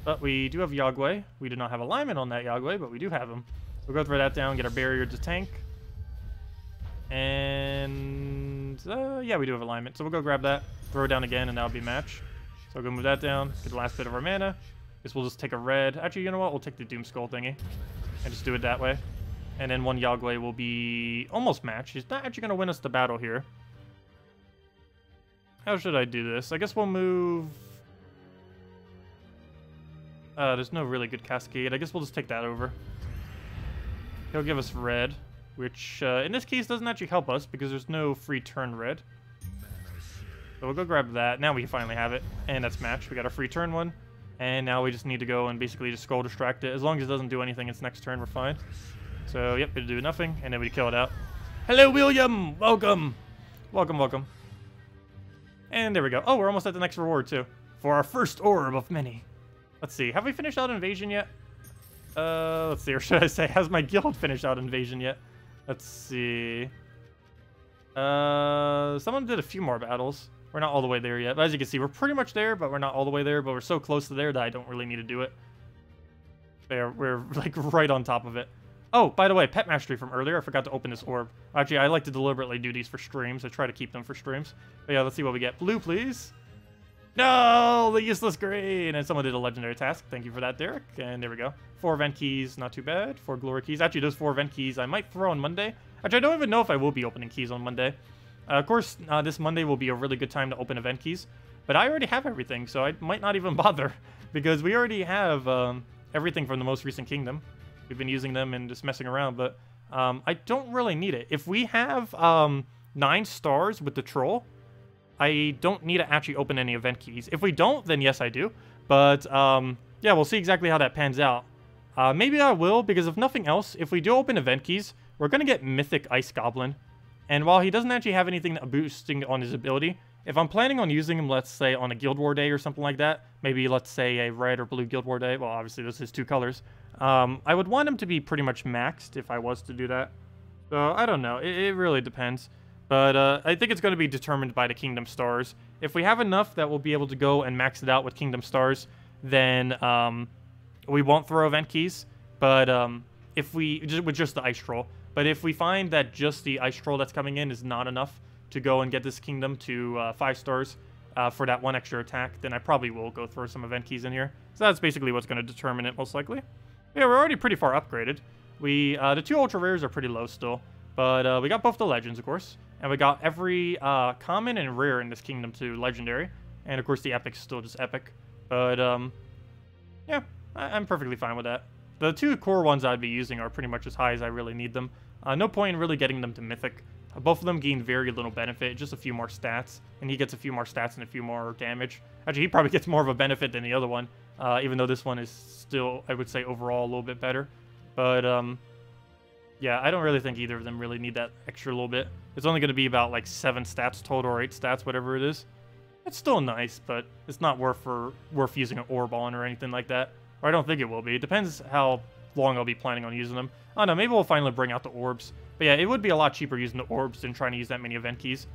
But we do have Yagway. We do not have alignment on that Yagway, but we do have him. We'll go throw that down, get our barrier to tank. And yeah, we do have alignment. So we'll go grab that, throw it down again, and that'll be match. So we'll go move that down, get the last bit of our mana. Guess we'll just take a red. Actually, you know what? We'll take the Doom Skull thingy and just do it that way. And then one Yagway will be almost matched. He's not actually going to win us the battle here. How should I do this? I guess we'll move... there's no really good Cascade. I guess we'll just take that over. He'll give us red, which in this case doesn't actually help us because there's no free turn red. So we'll go grab that. Now we finally have it. And that's matched. We got our free turn one. And now we just need to go and basically just Skull Distract it. As long as it doesn't do anything its next turn, we're fine. So, yep, it'll do nothing. And then we kill it out. Hello, William! Welcome! Welcome, welcome. And there we go. Oh, we're almost at the next reward, too. For our first orb of many. Let's see. Have we finished out Invasion yet? Let's see. Or should I say, has my guild finished out Invasion yet? Let's see. Someone did a few more battles. We're not all the way there yet. But as you can see, we're pretty much there, but we're not all the way there. But we're so close to there that I don't really need to do it. We're like right on top of it. Oh, by the way, Pet Mastery from earlier. I forgot to open this orb. Actually, I like to deliberately do these for streams. I try to keep them for streams. But yeah, let's see what we get. Blue, please. No, the useless green. And someone did a legendary task. Thank you for that, Derek. And there we go. 4 event keys, not too bad. 4 glory keys. Actually, those 4 event keys I might throw on Monday. Actually, I don't even know if I will be opening keys on Monday. Of course, this Monday will be a really good time to open event keys. But I already have everything, so I might not even bother. Because we already have everything from the most recent kingdom. We've been using them and just messing around, but I don't really need it. If we have 9 stars with the troll, I don't need to actually open any event keys. If we don't, then yes, I do. But yeah, we'll see exactly how that pans out. Maybe I will, because if nothing else, if we do open event keys, we're going to get Mythic Ice Goblin. And while he doesn't actually have anything boosting on his ability, if I'm planning on using him, let's say, on a Guild War day or something like that, maybe, let's say, a red or blue Guild War day, well, obviously, this is 2 colors, I would want him to be pretty much maxed if I was to do that. So, I don't know. It really depends. But I think it's going to be determined by the Kingdom Stars. If we have enough that we'll be able to go and max it out with Kingdom Stars, then we won't throw event keys. But if we, with just the Ice Troll. But if we find that just the Ice Troll that's coming in is not enough to go and get this kingdom to 5 stars for that 1 extra attack, then I probably will go throw some event keys in here. So that's basically what's going to determine it, most likely. Yeah, we're already pretty far upgraded. The 2 ultra rares are pretty low still, but we got both the legends, of course, and we got every common and rare in this kingdom to legendary, and of course the epic's still just epic. But yeah, I'm perfectly fine with that. The 2 core ones I'd be using are pretty much as high as I really need them. No point in really getting them to Mythic. Both of them gain very little benefit, just a few more stats. And he gets a few more stats and a few more damage. Actually, he probably gets more of a benefit than the other one. Even though this one is still, I would say, overall a little bit better. But, yeah, I don't really think either of them really need that extra little bit. It's only going to be about, like, 7 stats total or 8 stats, whatever it is. It's still nice, but it's not worth using an orb on or anything like that. Or I don't think it will be. It depends how long I'll be planning on using them. I don't know, maybe we'll finally bring out the orbs. But yeah, it would be a lot cheaper using the orbs than trying to use that many event keys.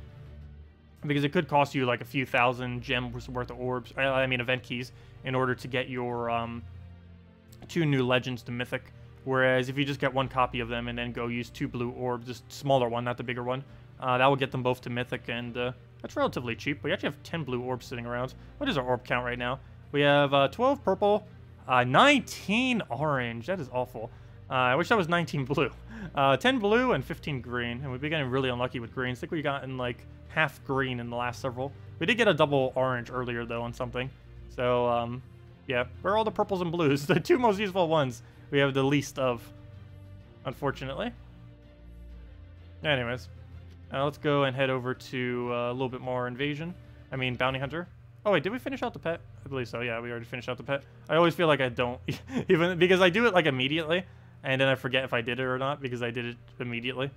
Because it could cost you like a few thousand gems worth of orbs, I mean event keys, in order to get your 2 new legends to Mythic. Whereas if you just get 1 copy of them and then go use 2 blue orbs, this smaller one, not the bigger one, that will get them both to Mythic, and that's relatively cheap. We actually have 10 blue orbs sitting around. What is our orb count right now? We have 12 purple, 19 orange. That is awful. I wish that was 19 blue. 10 blue and 15 green. And we've been getting really unlucky with greens. I think we got in like half green in the last several. We did get a double orange earlier though on something. So, yeah. Where are all the purples and blues? The 2 most useful ones we have the least of, unfortunately. Anyways. Let's go and head over to a little bit more invasion. I mean, bounty hunter. Oh wait, did we finish out the pet? I believe so, yeah, we already finished out the pet. I always feel like I don't, even because I do it like immediately, and then I forget if I did it or not, because I did it immediately.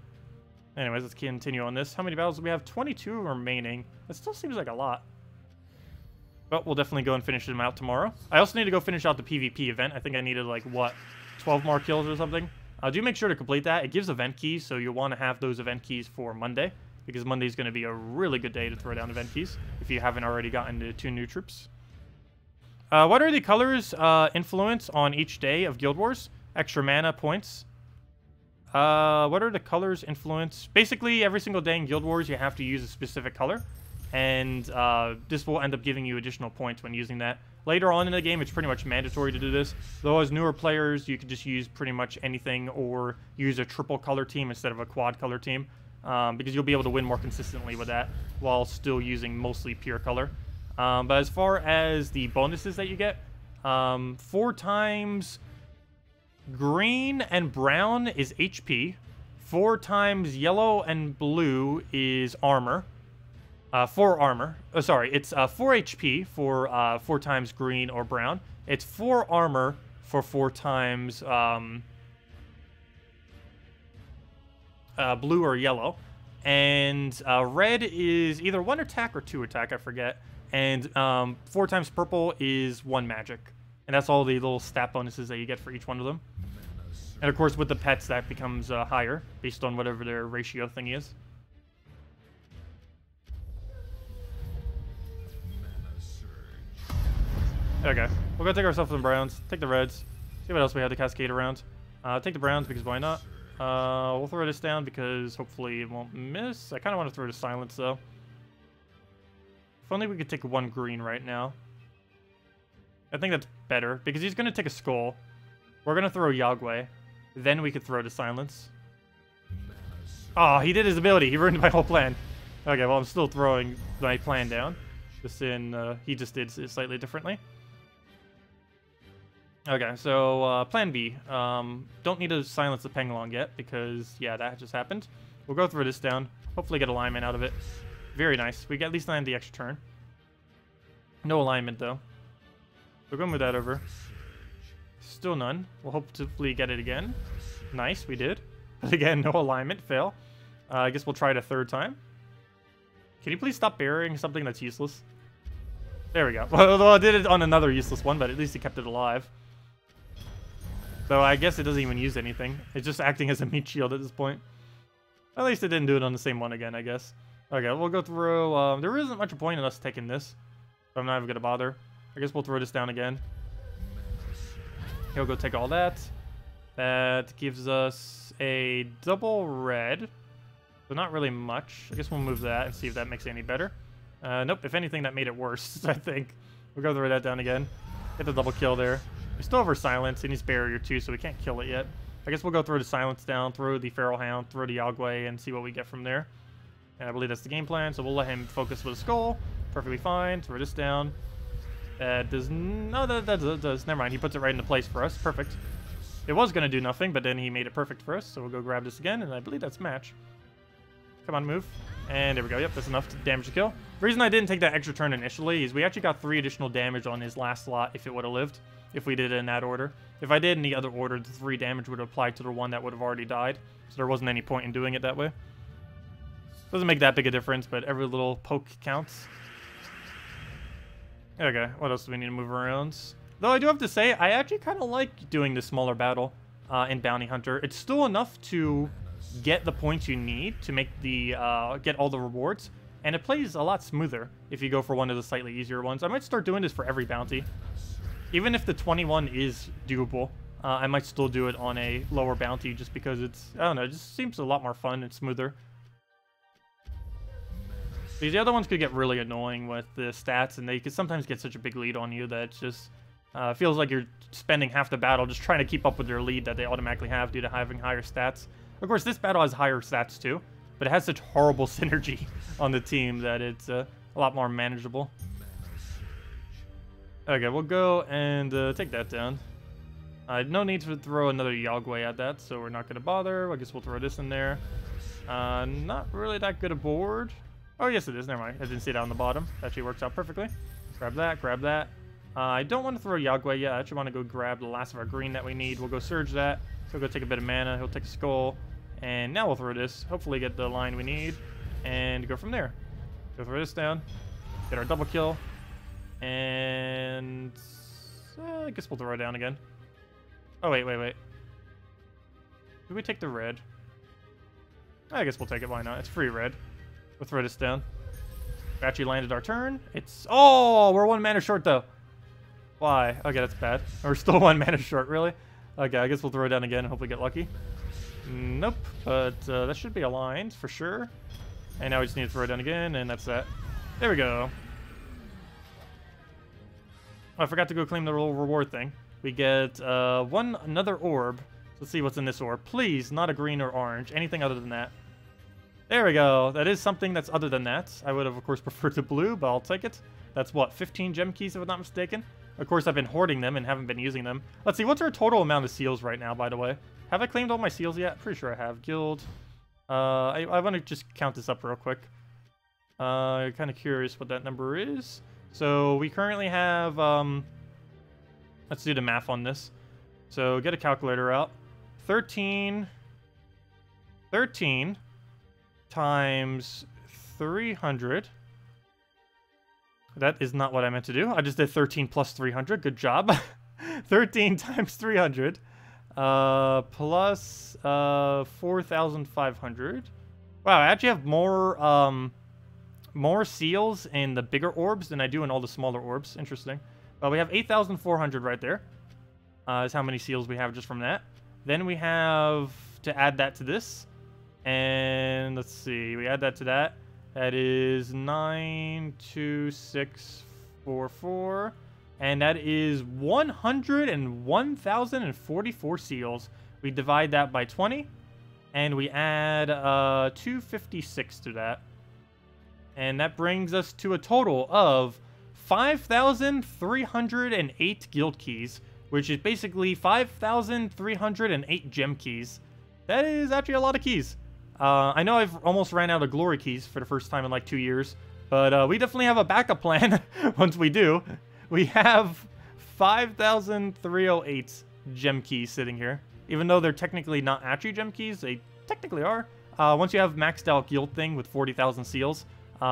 Anyways, let's continue on this. How many battles do we have? 22 remaining. That still seems like a lot. But we'll definitely go and finish them out tomorrow. I also need to go finish out the PvP event. I think I needed like, what, 12 more kills or something? Do make sure to complete that. It gives event keys, so you'll want to have those event keys for Monday. because Monday's going to be a really good day to throw down event keys if you haven't already gotten the 2 new troops. What are the colors influence on each day of Guild Wars? Extra mana points. What are the colors influence? Basically, every single day in Guild Wars, you have to use a specific color. And this will end up giving you additional points when using that. Later on in the game, it's pretty much mandatory to do this. Though as newer players, you can just use pretty much anything or use a triple color team instead of a quad color team. Because you'll be able to win more consistently with that while still using mostly pure color. But as far as the bonuses that you get, 4 times green and brown is HP. 4 times yellow and blue is armor. 4 armor. Oh, sorry, it's 4 HP for 4 times green or brown. It's 4 armor for 4 times blue or yellow. And red is either 1 attack or 2 attack, I forget. And 4 times purple is 1 magic. And that's all the little stat bonuses that you get for each one of them. And of course, with the pets, that becomes higher based on whatever their ratio thing is. Okay, we'll go take ourselves some browns, take the reds, see what else we have to cascade around. Take the browns because why not? We'll throw this down because hopefully it won't miss. I kind of want to throw the silence though. If only we could take 1 green right now. I think that's better because he's going to take a skull. We're going to throw Yagway. Then we could throw the silence. Oh, he did his ability. He ruined my whole plan. Okay, well, I'm still throwing my plan down. Just in, he just did it slightly differently. Okay, so plan B. Don't need to silence the Pengalong yet because, yeah, that just happened. We'll go through this down. Hopefully get alignment out of it. Very nice. We at least land the extra turn. No alignment, though. We're going to move that over. Still none. We'll hopefully get it again. Nice, we did. But again, no alignment. Fail. I guess we'll try it a 3rd time. Can you please stop burying something that's useless? There we go. Well, I did it on another useless one, but at least he kept it alive. Though I guess it doesn't even use anything. It's just acting as a meat shield at this point. At least it didn't do it on the same one again, I guess. Okay, we'll go through... there isn't much point in us taking this. So I'm not even going to bother. I guess we'll throw this down again. He'll go take all that. That gives us a double red. So not really much. I guess we'll move that and see if that makes it any better. Nope, if anything, that made it worse, I think. We'll go throw that down again. Get the double kill there. We still have our silence, and he's barrier too, so we can't kill it yet. I guess we'll go throw the silence down, throw the feral hound, throw the Yagway, and see what we get from there. And I believe that's the game plan, so we'll let him focus with a skull. Perfectly fine. Throw this down. Does... No, that does. Never mind. He puts it right into place for us. Perfect. It was going to do nothing, but then he made it perfect for us, so we'll go grab this again, and I believe that's match. Come on, move. And there we go. Yep, that's enough to damage the kill. The reason I didn't take that extra turn initially is we actually got 3 additional damage on his last slot if it would have lived, if we did it in that order. If I did in the other order, the 3 damage would apply to the one that would have already died, so there wasn't any point in doing it that way. Doesn't make that big a difference, but every little poke counts. Okay, what else do we need to move around? Though I do have to say, I actually kind of like doing this smaller battle in Bounty Hunter. It's still enough to get the points you need to make the get all the rewards, and it plays a lot smoother if you go for one of the slightly easier ones. I might start doing this for every bounty. Even if the 21 is doable, I might still do it on a lower bounty just because it's, I don't know, it just seems a lot more fun and smoother. These other ones could get really annoying with the stats, and they could sometimes get such a big lead on you that it just feels like you're spending half the battle just trying to keep up with their lead that they automatically have due to having higher stats. Of course, this battle has higher stats too, but it has such horrible synergy on the team that it's a lot more manageable. Okay, we'll go and take that down. No need to throw another Yagway at that, so we're not going to bother. I guess we'll throw this in there. Not really that good a board. Oh, yes it is. Never mind. I didn't see it on the bottom. That actually works out perfectly. Grab that, grab that. I don't want to throw Yagway yet. I actually want to go grab the last of our green that we need. We'll go surge that. He'll go take a bit of mana. He'll take a skull. And now we'll throw this. Hopefully get the line we need. And go from there. Go throw this down. Get our double kill. And... I guess we'll throw it down again. Oh, wait. Did we take the red? I guess we'll take it. Why not? It's free red. We'll throw this down. We actually landed our turn. It's... Oh, we're 1 mana short, though. Why? Okay, that's bad. We're still 1 mana short, really? Okay, I guess we'll throw it down again and hopefully get lucky. Nope, but that should be aligned for sure. And now we just need to throw it down again, and that's that. There we go. Oh, I forgot to go claim the little reward thing. We get another orb. Let's see what's in this orb. Please, not a green or orange. Anything other than that. There we go. That is something that's other than that. I would have, of course, preferred the blue, but I'll take it. That's, what, 15 gem keys, if I'm not mistaken? Of course, I've been hoarding them and haven't been using them. Let's see, what's our total amount of seals right now, by the way? Have I claimed all my seals yet? Pretty sure I have. Guild. I want to just count this up real quick. Kind of curious what that number is. So we currently have, let's do the math on this. So get a calculator out. 13 times 300. That is not what I meant to do. I just did 13 plus 300. Good job. 13 times 300 plus 4,500. Wow, I actually have more seals in the bigger orbs than I do in all the smaller orbs. Interesting. Well, we have 8,400 right there. Is how many seals we have just from that. Then we have to add that to this. And let's see. We add that to that. That is 92644. And that is 101,044 seals. We divide that by 20. And we add 256 to that. And that brings us to a total of 5,308 guild keys, which is basically 5,308 gem keys. That is actually a lot of keys. I know I've almost ran out of glory keys for the first time in like 2 years, but we definitely have a backup plan once we do. We have 5,308 gem keys sitting here. Even though they're technically not actually gem keys, they technically are. Once you have maxed out guild thing with 40,000 seals,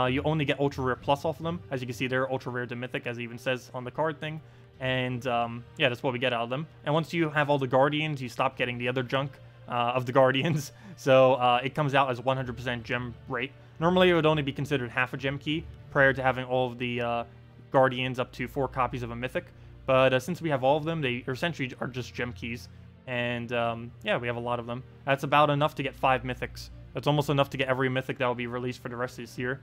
you only get ultra rare plus off of them. As you can see, they're ultra rare to mythic, as it even says on the card thing. And yeah, that's what we get out of them. And once you have all the guardians, you stop getting the other junk of the guardians. So it comes out as 100% gem rate. Normally, it would only be considered half a gem key prior to having all of the guardians up to 4 copies of a mythic. But since we have all of them, they essentially are just gem keys. And yeah, we have a lot of them. That's about enough to get 5 mythics. That's almost enough to get every mythic that will be released for the rest of this year.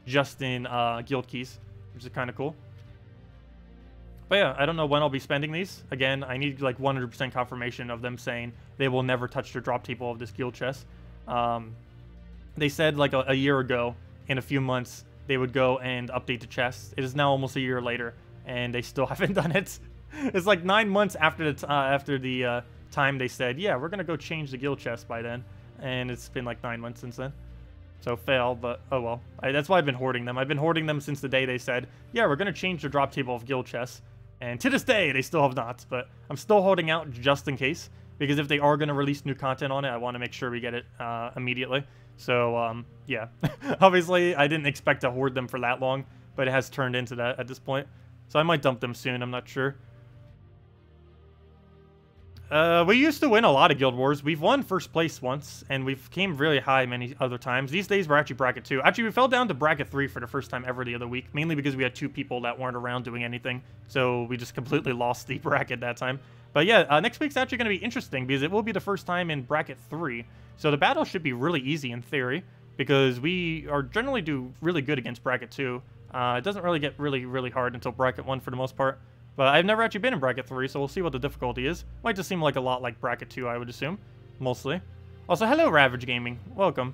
Just in guild keys, which is kind of cool. But yeah, I don't know when I'll be spending these. Again, I need like 100% confirmation of them saying they will never touch the drop table of this guild chest. They said like a year ago, in a few months, they would go and update the chest. It is now almost a year later, and they still haven't done it. It's like 9 months after the time they said, yeah, we're gonna go change the guild chest by then, and it's been like 9 months since then. So fail, but oh well. That's why I've been hoarding them. I've been hoarding them since the day they said, yeah, we're gonna change the drop table of guild chests. And to this day, they still have not, but I'm still holding out just in case, because if they are gonna release new content on it, I want to make sure we get it immediately. So yeah, obviously I didn't expect to hoard them for that long, but it has turned into that at this point. So I might dump them soon. I'm not sure. We used to win a lot of Guild Wars. We've won first place once, and we've came really high many other times. These days, we're actually bracket 2. Actually, we fell down to bracket 3 for the first time ever the other week, mainly because we had 2 people that weren't around doing anything, so we just completely lost the bracket that time. But yeah, next week's actually going to be interesting, because it will be the first time in bracket 3, so the battle should be really easy in theory, because we are generally do really good against bracket 2. It doesn't really get really hard until bracket 1 for the most part. But I've never actually been in bracket 3, so we'll see what the difficulty is. Might just seem like a lot like bracket 2, I would assume. Mostly. Also, hello, Ravage Gaming. Welcome.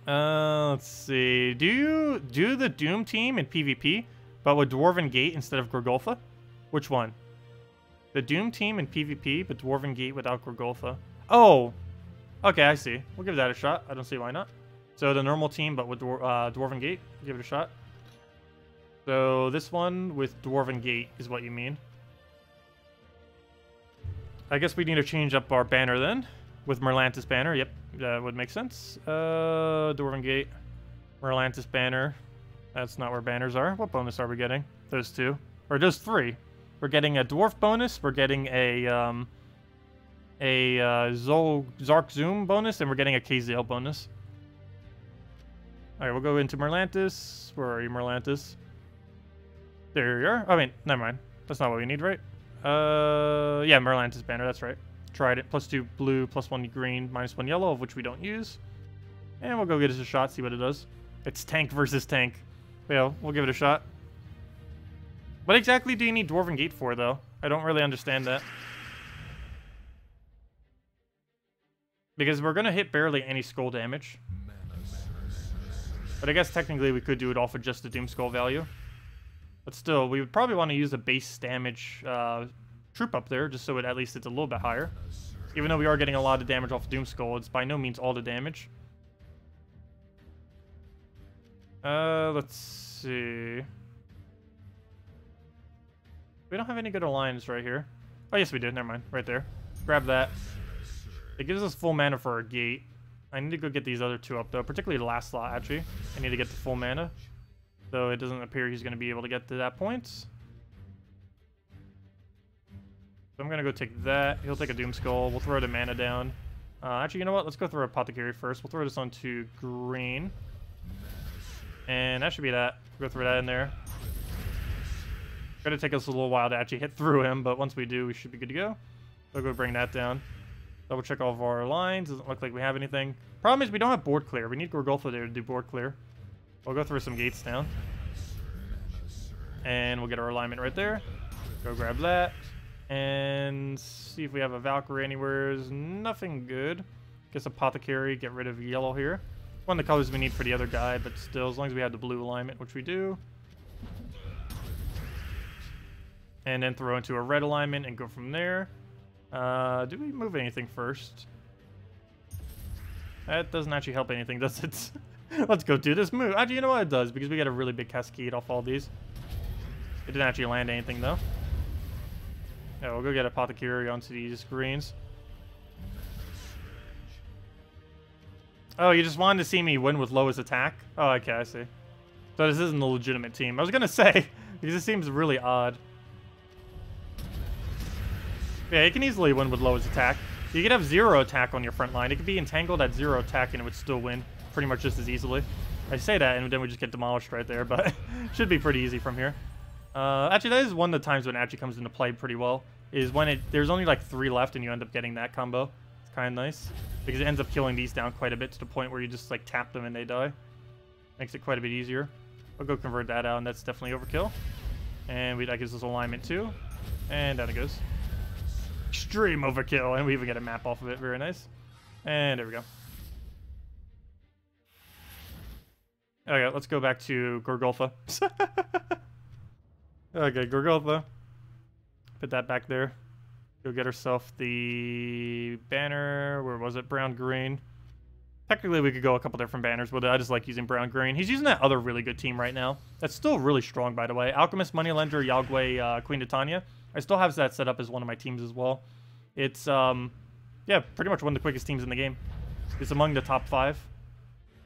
Let's see. Do you do the Doom team in PvP, but with Dwarven Gate instead of Gorgolfa? Which one? The Doom team in PvP, but Dwarven Gate without Gorgolfa. Oh! Okay, I see. We'll give that a shot. I don't see why not. So the normal team, but with Dwarven Gate. Give it a shot. So this one with Dwarven Gate is what you mean. I guess we need to change up our banner then. With Merlantis banner. Yep, that would make sense. Dwarven Gate. Merlantis banner. That's not where banners are. What bonus are we getting? Those 2. Or those 3. We're getting a Dwarf bonus. We're getting a Zark Zoom bonus. And we're getting a Kazale bonus. Alright, we'll go into Merlantis. Where are you, Merlantis? There you are. Oh, wait, never mind. That's not what we need, right? Yeah, Merlantis banner, that's right. Tried it. +2 blue, +1 green, -1 yellow, of which we don't use. And we'll go get us a shot, see what it does. It's tank versus tank. Yeah, we'll give it a shot. What exactly do you need Dwarven Gate for, though? I don't really understand that. Because we're going to hit barely any skull damage. But I guess technically we could do it off of just the Doom Skull value. But still, we would probably want to use a base damage troop up there, just so at least it's a little bit higher. Even though we are getting a lot of damage off of Doom Skull, it's by no means all the damage. Let's see. We don't have any good alliance right here. Oh, yes, we do. Never mind. Right there. Grab that. It gives us full mana for our gate. I need to go get these other two up, though. Particularly the last slot, actually. I need to get the full mana. Though it doesn't appear he's going to be able to get to that point. So I'm going to go take that. He'll take a Doom Skull. We'll throw the mana down. Actually, you know what? Let's go throw Apothecary first. We'll throw this onto green. And that should be that. We'll go throw that in there. Gonna take us a little while to actually hit through him, but once we do, we should be good to go. So go bring that down. Double check all of our lines. Doesn't look like we have anything. Problem is we don't have board clear. We need Gorgulfa there to do board clear. We'll go through some gates down. And we'll get our alignment right there. Go grab that. And see if we have a Valkyrie anywhere. There's nothing good. Guess Apothecary, get rid of yellow here. One of the colors we need for the other guy, but still, as long as we have the blue alignment, which we do. And then throw into a red alignment and go from there. Do we move anything first? That doesn't actually help anything, does it? Let's go do this move. Actually, you know what it does? Because we got a really big cascade off all these. It didn't actually land anything, though. Yeah, we'll go get Apothecary onto these greens. Oh, you just wanted to see me win with lowest attack? Oh, okay, I see. So this isn't a legitimate team. I was going to say, because it seems really odd. Yeah, you can easily win with lowest attack. You could have 0 attack on your front line. It could be entangled at 0 attack and it would still win pretty much just as easily. I say that and then we just get demolished right there, but should be pretty easy from here. Actually, that is one of the times when it actually comes into play pretty well, is when there's only like 3 left and you end up getting that combo. It's kind of nice, because it ends up killing these down quite a bit to the point where you just like tap them and they die. Makes it quite a bit easier. I'll go convert that out, and that's definitely overkill. And that gives us alignment too. And down it goes. Extreme overkill, and we even get a map off of it. Very nice. And there we go. Okay, let's go back to Gorgulfa. Okay, Gorgulfa. Put that back there. Go get herself the banner. Where was it? Brown, green. Technically, we could go a couple different banners with it. I just like using brown, green. He's using that other really good team right now. That's still really strong, by the way. Alchemist, Moneylender, Yagway, Queen Titania. I still have that set up as one of my teams as well. It's, yeah, pretty much one of the quickest teams in the game. It's among the top 5,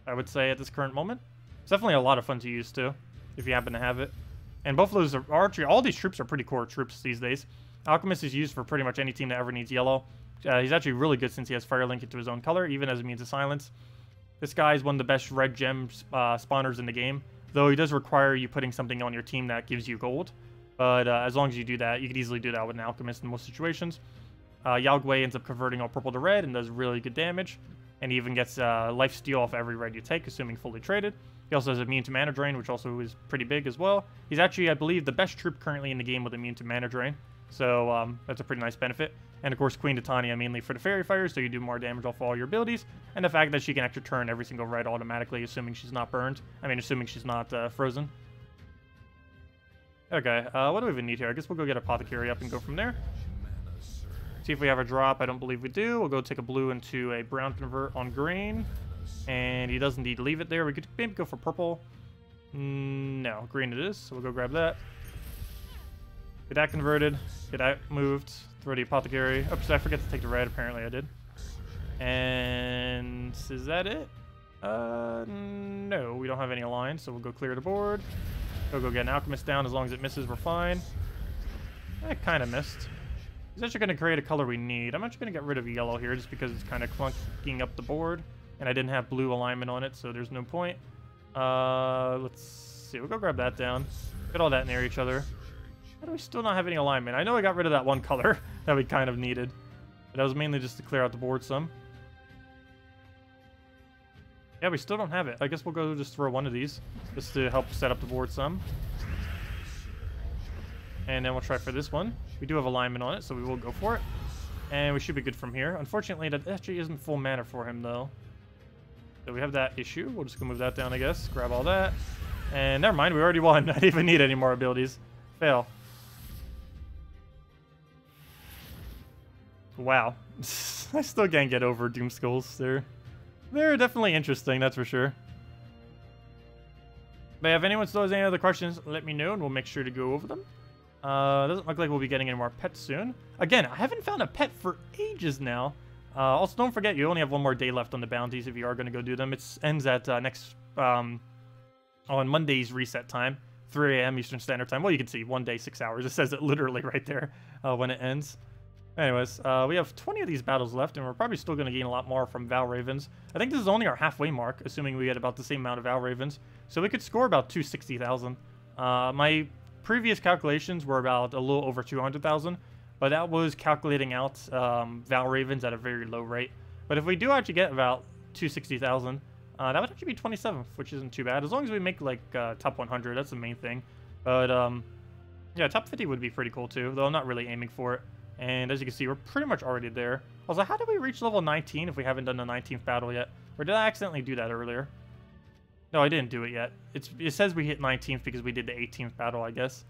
I would say, at this current moment. It's definitely a lot of fun to use, too, if you happen to have it. And both of those are archery. All these troops are pretty core troops these days. Alchemist is used for pretty much any team that ever needs yellow. He's actually really good since he has Fire Link into his own color, even as a means of silence. This guy is one of the best red gem spawners in the game, though he does require you putting something on your team that gives you gold. But as long as you do that, you could easily do that with an Alchemist in most situations. Yagway ends up converting all purple to red and does really good damage. And he even gets life steal off every red you take, assuming fully traded. He also has immune to mana drain, which also is pretty big as well. He's actually, I believe, the best troop currently in the game with immune to mana drain. So that's a pretty nice benefit. And of course, Queen Titania mainly for the Fairy Fire, so you do more damage off all your abilities. And the fact that she can actually turn every single red automatically, assuming she's not burned. I mean, assuming she's not frozen. Okay, what do we even need here? I guess we'll go get Apothecary up and go from there. See if we have a drop. I don't believe we do. We'll go take a blue into a brown convert on green. And he does indeed leave it there. We could maybe go for purple. No, green it is. So we'll go grab that. Get that converted. Get that moved. Throw the Apothecary. Oops, I forgot to take the red. Apparently I did. And is that it? No, we don't have any alliance. So we'll go clear the board. Go get an Alchemist down. As long as it misses, we're fine. It kind of missed. He's actually going to create a color we need. I'm actually going to get rid of yellow here just because it's kind of clunking up the board. And I didn't have blue alignment on it, so there's no point. Let's see. We'll go grab that down. Get all that near each other. How do we still not have any alignment? I know I got rid of that one color that we kind of needed. But that was mainly just to clear out the board some. Yeah, we still don't have it. I guess we'll go just throw one of these. Just to help set up the board some. And then we'll try for this one. We do have alignment on it, so we will go for it. And we should be good from here. Unfortunately, that actually isn't full mana for him, though. So we have that issue. We'll just go move that down, I guess. Grab all that. And never mind, we already won. I didn't even need any more abilities. Fail. Wow. I still can't get over Doom Skulls. They're definitely interesting, that's for sure. But if anyone still has any other questions, let me know, and we'll make sure to go over them. Doesn't look like we'll be getting any more pets soon. Again, I haven't found a pet for ages now. Also, don't forget, you only have one more day left on the bounties if you are going to go do them. It ends at on Monday's reset time, 3 a.m. Eastern Standard Time. Well, you can see, 1 day, 6 hours. It says it literally right there when it ends. Anyways, we have 20 of these battles left, and we're probably still going to gain a lot more from Val Ravens. I think this is only our halfway mark, assuming we get about the same amount of Val Ravens. So we could score about 260,000. My previous calculations were about a little over 200,000, but that was calculating out Val Ravens at a very low rate. But if we do actually get about 260,000, that would actually be 27th, which isn't too bad. As long as we make, like, top 100, that's the main thing. But, yeah, top 50 would be pretty cool, too, though I'm not really aiming for it. And as you can see, we're pretty much already there. Also, how did we reach level 19 if we haven't done the 19th battle yet? Or did I accidentally do that earlier? No, I didn't do it yet. It says we hit 19th because we did the 18th battle, I guess.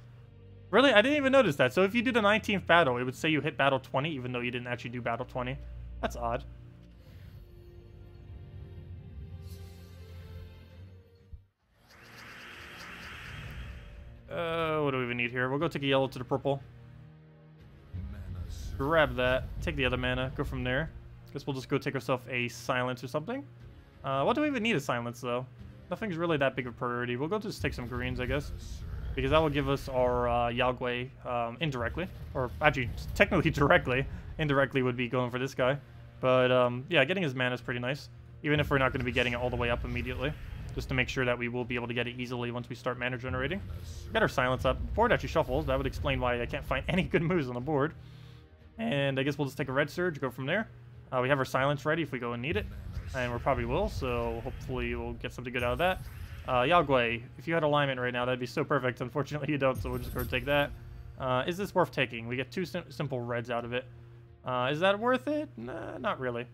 Really? I didn't even notice that. So if you do the 19th battle, it would say you hit battle 20, even though you didn't actually do battle 20. That's odd. What do we even need here? We'll go take a yellow to the purple. Grab that. Take the other mana. Go from there. Guess we'll just go take ourselves a silence or something. What do we even need a silence, though? Nothing's really that big of a priority. We'll go just take some greens, I guess. Because that will give us our Yagway indirectly. Or actually, technically directly. Indirectly would be going for this guy. But yeah, getting his mana is pretty nice. Even if we're not going to be getting it all the way up immediately. Just to make sure that we will be able to get it easily once we start mana generating. Got our silence up. Board actually shuffles. That would explain why I can't find any good moves on the board. And I guess we'll just take a red surge, go from there. We have our silence ready if we go and need it. And we probably will, so hopefully we'll get something good out of that. Yagway, if you had alignment right now, that'd be so perfect. Unfortunately, you don't, so we'll just go take that. Is this worth taking? We get two simple reds out of it. Is that worth it? Nah, not really.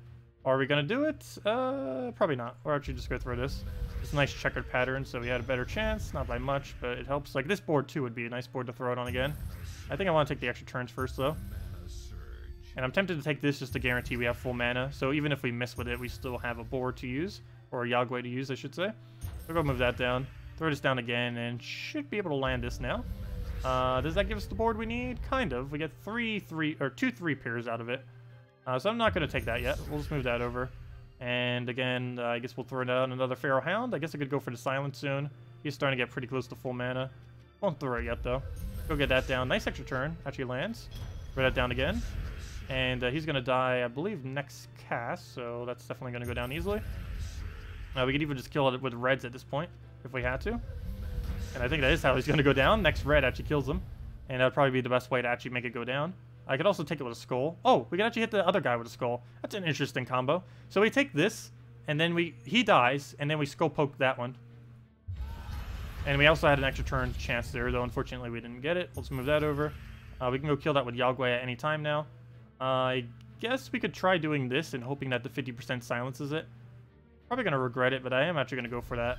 Are we going to do it? Probably not. Or actually just go through this. It's a nice checkered pattern, so we had a better chance. Not by much, but it helps. Like, this board, too, would be a nice board to throw it on again. I think I want to take the extra turns first, though. And I'm tempted to take this just to guarantee we have full mana. So even if we miss with it, we still have a board to use. Or a Yagway to use, I should say. We'll go move that down. Throw this down again, and should be able to land this now. Does that give us the board we need? Kind of. We get two 3 pairs out of it. So I'm not going to take that yet. We'll just move that over. And again, I guess we'll throw down another Pharaoh Hound. I guess I could go for the silence soon. He's starting to get pretty close to full mana. Won't throw it yet, though. Go get that down. Nice extra turn. Actually lands. Throw that down again. And he's going to die, I believe, next cast. So that's definitely going to go down easily. We could even just kill it with reds at this point, if we had to. And I think that is how he's going to go down. Next red actually kills him. And that would probably be the best way to actually make it go down. I could also take it with a skull. Oh, we could actually hit the other guy with a skull. That's an interesting combo. So we take this, and then he dies, and then we skull poke that one. And we also had an extra turn chance there, though unfortunately we didn't get it. Let's move that over. We can go kill that with Yagway at any time now. I guess we could try doing this and hoping that the 50% silences it. Probably going to regret it, but I am actually going to go for that.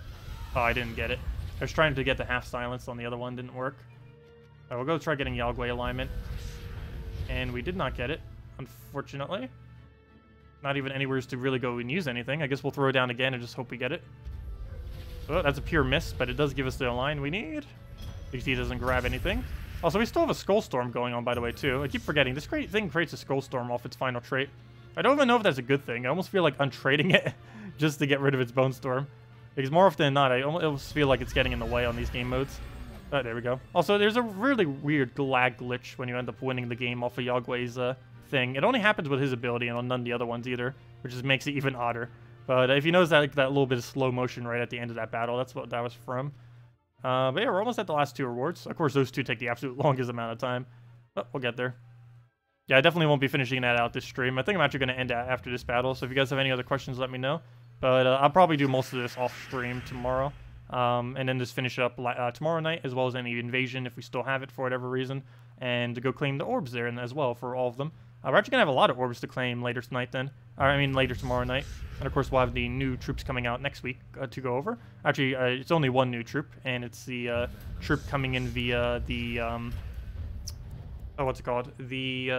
Oh, I didn't get it. I was trying to get the half silence on the other one. Didn't work. We'll go try getting Yagway alignment. And we did not get it, unfortunately. Not even anywhere to really go and use anything. I guess we'll throw it down again and just hope we get it. So that's a pure miss, but it does give us the align we need. Because he doesn't grab anything. Also, we still have a Skull Storm going on, by the way, too. I keep forgetting. This great thing creates a Skull Storm off its final trait. I don't even know if that's a good thing. I almost feel like untrading it just to get rid of its Bone Storm. Because more often than not, I almost feel like it's getting in the way on these game modes. Oh, there we go. Also, there's a really weird lag glitch when you end up winning the game off of Yagway's thing. It only happens with his ability and on none of the other ones either, which just makes it even odder. But if you notice that little bit of slow motion right at the end of that battle, that's what that was from. But yeah, we're almost at the last 2 rewards. Of course, those 2 take the absolute longest amount of time. But we'll get there. Yeah, I definitely won't be finishing that out this stream. I think I'm actually going to end after this battle. So if you guys have any other questions, let me know. But I'll probably do most of this off stream tomorrow. And then just finish up tomorrow night, as well as any invasion if we still have it for whatever reason. And to go claim the orbs there as well for all of them. We're actually going to have a lot of orbs to claim later tonight then. Later tomorrow night. And of course, we'll have the new troops coming out next week to go over. Actually, it's only 1 new troop, and it's the troop coming in via the, what's it called? The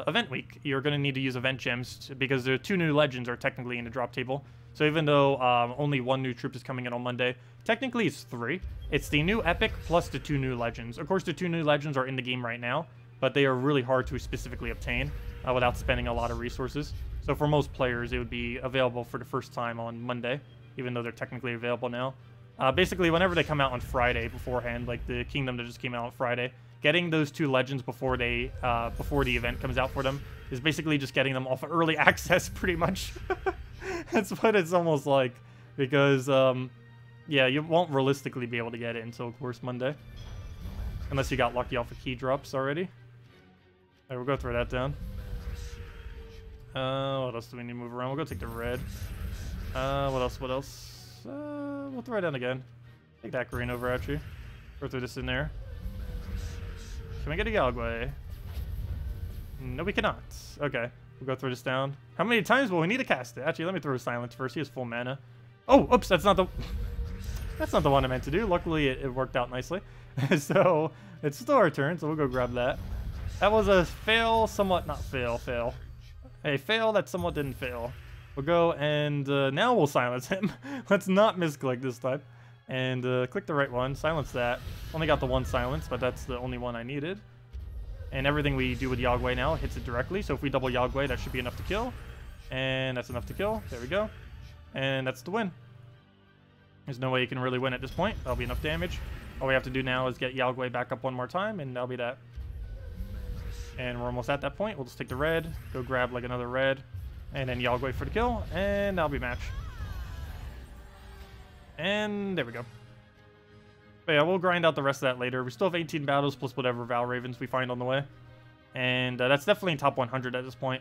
event week. You're going to need to use event gems because the 2 new legends are technically in the drop table. So even though only 1 new troop is coming in on Monday, technically it's 3. It's the new epic plus the 2 new legends. Of course, the 2 new legends are in the game right now, but they are really hard to specifically obtain without spending a lot of resources. So for most players, it would be available for the first time on Monday, even though they're technically available now. Basically, whenever they come out on Friday beforehand, like the Kingdom that just came out on Friday, getting those 2 legends before the event comes out for them is basically just getting them off early access, pretty much. That's what it's almost like, because yeah, you won't realistically be able to get it until, of course, Monday, unless you got lucky off of key drops already. Alright, we'll go throw that down. What else do we need to move around? We'll go take the red. What else? We'll throw it down again. Take that green over, actually. Go throw this in there. Can we get a Yagway? No, we cannot. Okay, we'll go throw this down. How many times will we need to cast it? Actually, let me throw Silence first. He has full mana. Oh, oops, that's not the... That's not the one I meant to do. Luckily, it worked out nicely. So, it's still our turn, so we'll go grab that. That was a fail, somewhat not fail. A fail that somewhat didn't fail. We'll go and now we'll silence him. Let's not misclick this time. And click the right one, silence that. Only got the 1 silence, but that's the only one I needed. And everything we do with Yagway now hits it directly. So if we double Yagway, that should be enough to kill. And that's enough to kill. There we go. And that's the win. There's no way you can really win at this point. That'll be enough damage. All we have to do now is get Yagway back up 1 more time, and that'll be that. And we're almost at that point. We'll just take the red, go grab like another red, and then Yagway for the kill, and that'll be match. And there we go. But yeah, we'll grind out the rest of that later. We still have 18 battles plus whatever Val Ravens we find on the way. And that's definitely in top 100 at this point.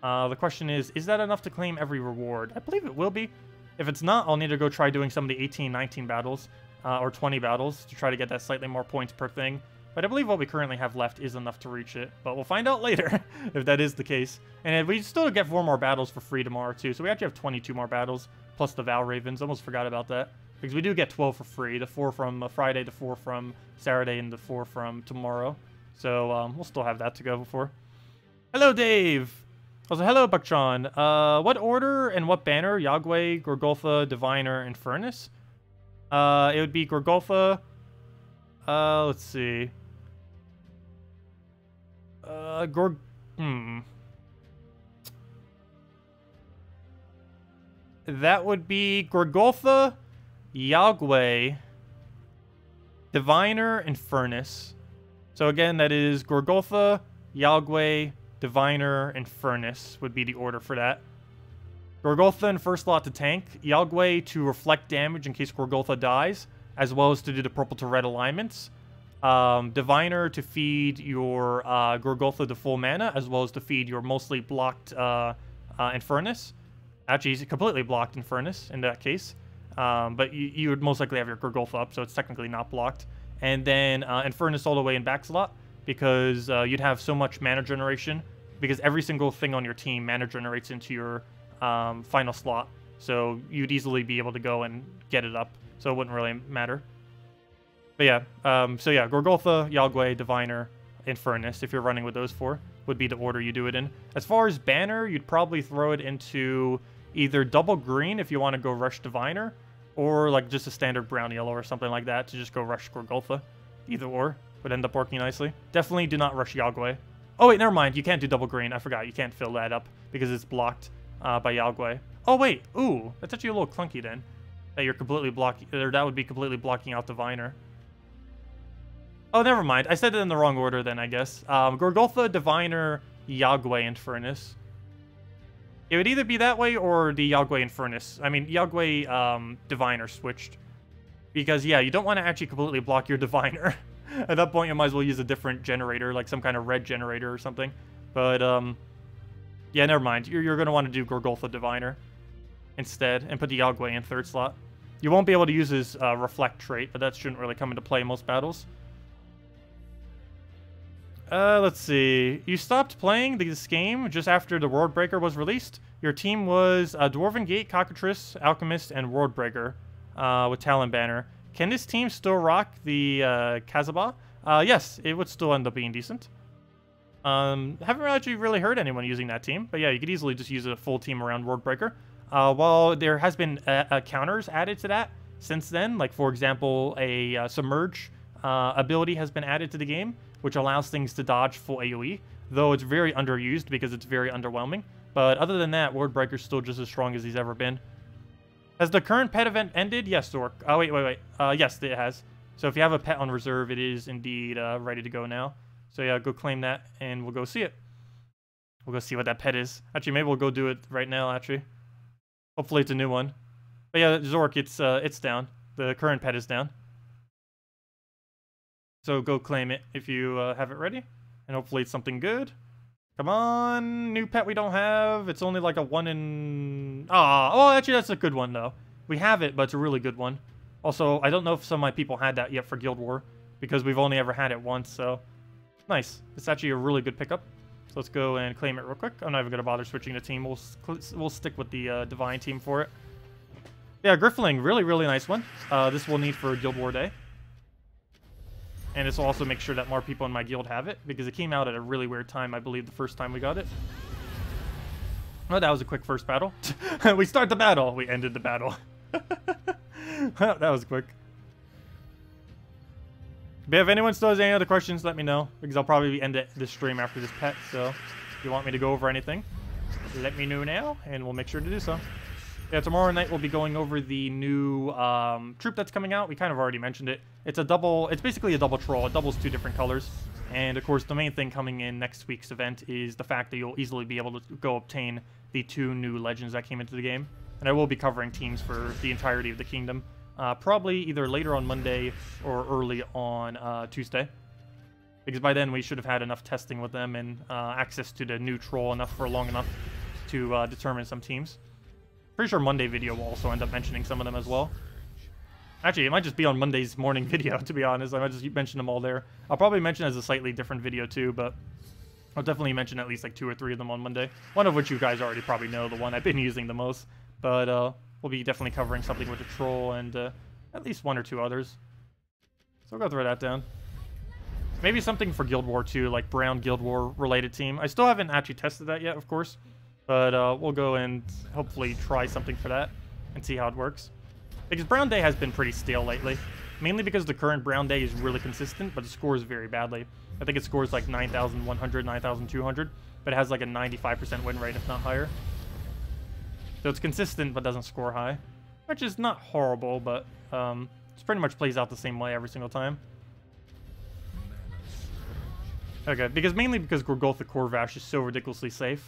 The question is that enough to claim every reward? I believe it will be. If it's not, I'll need to go try doing some of the 18, 19 battles, or 20 battles to try to get that slightly more points per thing. But I believe what we currently have left is enough to reach it. But we'll find out later if that is the case. And we still get 4 more battles for free tomorrow, too. So we actually have 22 more battles, plus the Val Ravens. Almost forgot about that. Because we do get 12 for free. The 4 from Friday, the 4 from Saturday, and the 4 from tomorrow. So we'll still have that to go before. Hello, Dave! Also, hello, Bakchan. What order and what banner? Yagway, Gorgolfa, Diviner, and Furnace? It would be Gorgolfa. Let's see. That would be Gorgolfa, Yagway, Diviner, and Furnace. So again, that is Gorgolfa, Yagway, Diviner, and Furnace would be the order for that. Gorgolfa in first slot to tank, Yagway to reflect damage in case Gorgolfa dies, as well as to do the purple to red alignments. Diviner to feed your Gorgolfa to full mana, as well as to feed your mostly blocked Infernus. Actually, he's completely blocked Infernus in that case. But you would most likely have your Gorgolfa up, so it's technically not blocked. And then Infernus all the way in back slot, because you'd have so much mana generation, because every single thing on your team mana generates into your final slot. So you'd easily be able to go and get it up, so it wouldn't really matter. But yeah, so yeah, Gorgolfa, Yagway, Diviner, Infernus, if you're running with those 4, would be the order you do it in. As far as banner, you'd probably throw it into either double green if you want to go rush Diviner, or like just a standard brown yellow or something like that to just go rush Gorgolfa. Either or would end up working nicely. Definitely do not rush Yagway. Oh wait, never mind, you can't do double green. I forgot, you can't fill that up because it's blocked by Yagway. Oh wait, ooh, that's actually a little clunky then. That you're completely blocking, or that would be completely blocking out Diviner. Oh, never mind. I said it in the wrong order then, I guess. Gorgolfa, Diviner, Yagway, and Furnace. It would either be that way or the Yagwe Infernus. I mean, Yagwe Diviner switched. Because, yeah, you don't want to actually completely block your Diviner. At that point, you might as well use a different generator, like some kind of red generator or something. But, yeah, never mind. You're going to want to do Gorgoltha Diviner instead and put the Yagwe in 3rd slot. You won't be able to use his Reflect trait, but that shouldn't really come into play in most battles. Let's see. You stopped playing this game just after the World Breaker was released. Your team was Dwarven Gate, Cockatrice, Alchemist, and World Breaker with Talon Banner. Can this team still rock the Kazaba? Yes, it would still end up being decent. Haven't actually really heard anyone using that team, but yeah, you could easily just use a full team around World Breaker. While there has been counters added to that since then, like for example, a Submerge ability has been added to the game, which allows things to dodge full AoE, though it's very underused because it's very underwhelming. But other than that, World Breaker's still just as strong as he's ever been. Has the current pet event ended? Yes, Dork. Oh, wait. Yes, it has. So if you have a pet on reserve, it is indeed ready to go now. So yeah, go claim that, and we'll go see it. We'll go see what that pet is. Actually, maybe we'll go do it right now, actually. Hopefully it's a new one. But yeah, Zork, it's down. The current pet is down. So go claim it if you have it ready. And hopefully it's something good. Come on, new pet we don't have. It's only like a 1 in... Oh, actually that's a good one though. We have it, but it's a really good one. Also, I don't know if some of my people had that yet for Guild War, because we've only ever had it once, so... Nice. It's actually a really good pickup. So let's go and claim it real quick. I'm not even going to bother switching the team. We'll stick with the Divine team for it. Yeah, Griffling, really, really nice one. This we'll need for Guild War Day. And this will also make sure that more people in my guild have it, because it came out at a really weird time, I believe, the first time we got it. Oh, that was a quick first battle. We start the battle. We ended the battle. That was quick. But if anyone still has any other questions, let me know, because I'll probably end the stream after this pet. So if you want me to go over anything, let me know now, and we'll make sure to do so. Yeah, tomorrow night we'll be going over the new troop that's coming out. We kind of already mentioned it. It's basically a double troll. It doubles 2 different colors. And of course, the main thing coming in next week's event is the fact that you'll easily be able to go obtain the 2 new legends that came into the game. And I will be covering teams for the entirety of the kingdom. Probably either later on Monday or early on Tuesday. Because by then we should have had enough testing with them and access to the new troll enough for long enough to determine some teams. Pretty sure Monday video will also end up mentioning some of them as well. Actually, it might just be on Monday's morning video, to be honest. I might just mention them all there. I'll probably mention it as a slightly different video too, but I'll definitely mention at least like 2 or 3 of them on Monday. One of which you guys already probably know, the one I've been using the most. But we'll be definitely covering something with the troll and at least 1 or 2 others. So we'll go throw that down. Maybe something for Guild War too, like Brown Guild War related team. I still haven't actually tested that yet, of course. But we'll go and hopefully try something for that and see how it works. Because Brown Day has been pretty stale lately. Mainly because the current Brown Day is really consistent, but it scores very badly. I think it scores like 9,100, 9,200, but it has like a 95% win rate, if not higher. So it's consistent, but doesn't score high. Which is not horrible, but it pretty much plays out the same way every single time. Okay, mainly because Gorgoltha Corvash is so ridiculously safe.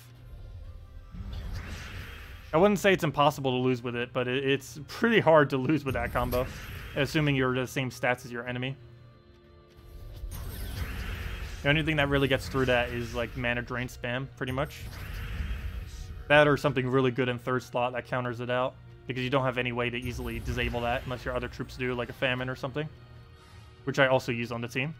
I wouldn't say it's impossible to lose with it, but it's pretty hard to lose with that combo, assuming you're the same stats as your enemy. The only thing that really gets through that is like mana drain spam, pretty much. That or something really good in 3rd slot that counters it out, because you don't have any way to easily disable that unless your other troops do, like a famine or something, which I also use on the team.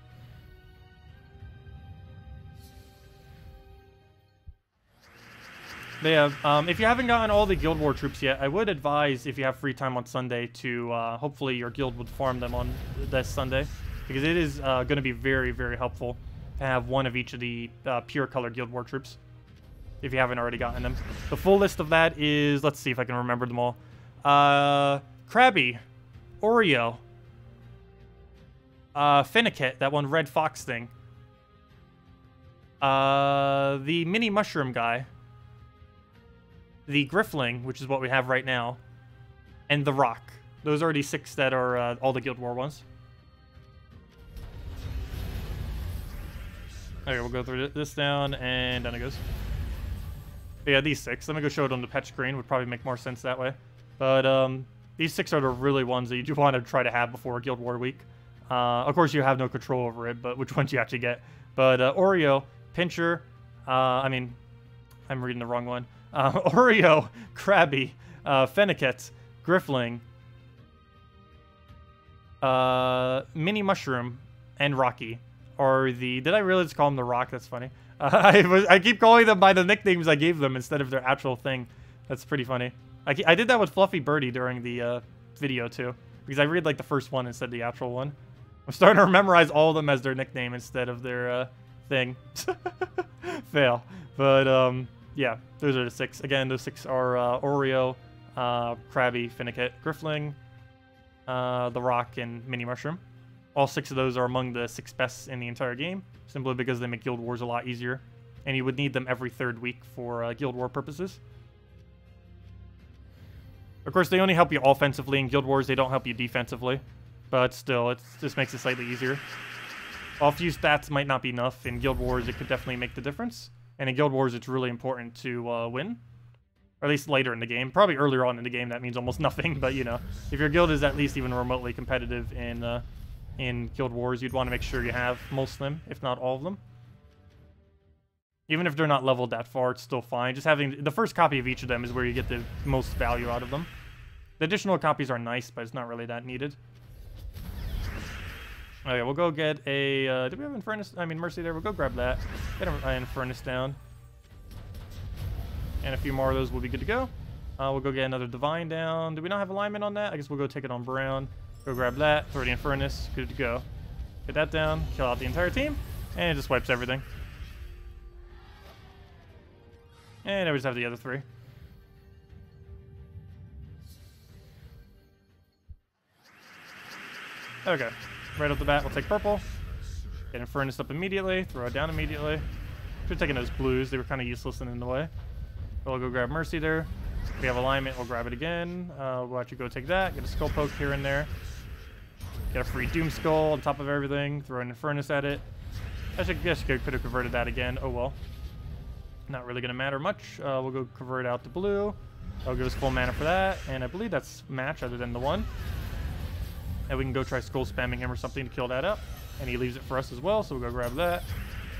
But yeah, if you haven't gotten all the Guild War troops yet, I would advise, if you have free time on Sunday, to hopefully your guild would farm them on this Sunday, because it is going to be very, very helpful to have 1 of each of the pure color Guild War troops, if you haven't already gotten them. The full list of that is, let's see if I can remember them all. Krabby, Oreo, Finnecket, that one red fox thing, the mini mushroom guy, the Griffling, which is what we have right now, and the Rock. Those are the 6 that are all the Guild War ones. Okay, we'll go through this down, and down it goes. But yeah, these 6. Let me go show it on the pet screen. Would probably make more sense that way. But these 6 are the really ones that you do want to try to have before Guild War week. Of course, you have no control over it, but which ones you actually get. But Oreo, Pincher, I mean, I'm reading the wrong one. Oreo, Krabby, Fenneket, Griffling, Mini Mushroom, and Rocky are the... Did I really just call them the Rock? That's funny. I keep calling them by the nicknames I gave them instead of their actual thing. That's pretty funny. I did that with Fluffy Birdie during the video too, because I read like the first one instead of the actual one. I'm starting to memorize all of them as their nickname instead of their thing. Fail. But yeah, those are the 6. Again, those 6 are Oreo, Krabby, Fenneket, Griffling, the Rock, and Mini Mushroom. All 6 of those are among the 6 best in the entire game, simply because they make Guild Wars a lot easier. And you would need them every 3rd week for Guild War purposes. Of course, they only help you offensively in Guild Wars. They don't help you defensively. But still, it just makes it slightly easier. While a few stats might not be enough, in Guild Wars, it could definitely make the difference. And in Guild Wars, it's really important to win. Or at least later in the game. Probably earlier on in the game, that means almost nothing. But, you know, if your guild is at least even remotely competitive in Guild Wars, you'd want to make sure you have most of them, if not all of them. Even if they're not leveled that far, it's still fine. Just having the first copy of each of them is where you get the most value out of them. The additional copies are nice, but it's not really that needed. Okay, we'll go get a... did we have Infernus? I mean, Mercy there. We'll go grab that. Get an Infernus down. And a few more of those will be good to go. We'll go get another Divine down. Do we not have alignment on that? I guess we'll go take it on Brown. Go grab that. Throw the Infernus. Good to go. Get that down. Kill out the entire team. And it just wipes everything. And now we just have the other 3. Okay. Right off the bat, we'll take purple. Get Infernus up immediately. Throw it down immediately. Should have taken those blues. They were kind of useless and in the way. We'll go grab Mercy there. If we have alignment, we'll grab it again. We'll actually go take that. Get a Skull Poke here and there. Get a free Doom Skull on top of everything. Throw an Infernus at it. I guess I could have converted that again. Oh well. Not really going to matter much. We'll go convert out to blue. That'll give us full mana for that. And I believe that's match other than the 1. And we can go try skull spamming him or something to kill that up. And he leaves it for us as well, so we'll go grab that.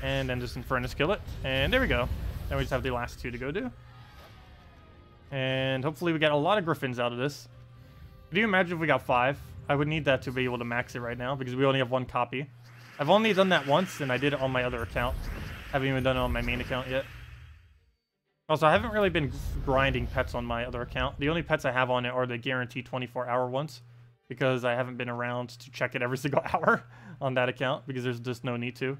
And then just Infernus kill it. And there we go. Then we just have the last 2 to go do. And hopefully we get a lot of Griffins out of this. Could you imagine if we got 5? I would need that to be able to max it right now, because we only have 1 copy. I've only done that once, and I did it on my other account. Haven't even done it on my main account yet. Also, I haven't really been grinding pets on my other account. The only pets I have on it are the guaranteed 24-hour ones, because I haven't been around to check it every single hour on that account, because there's just no need to.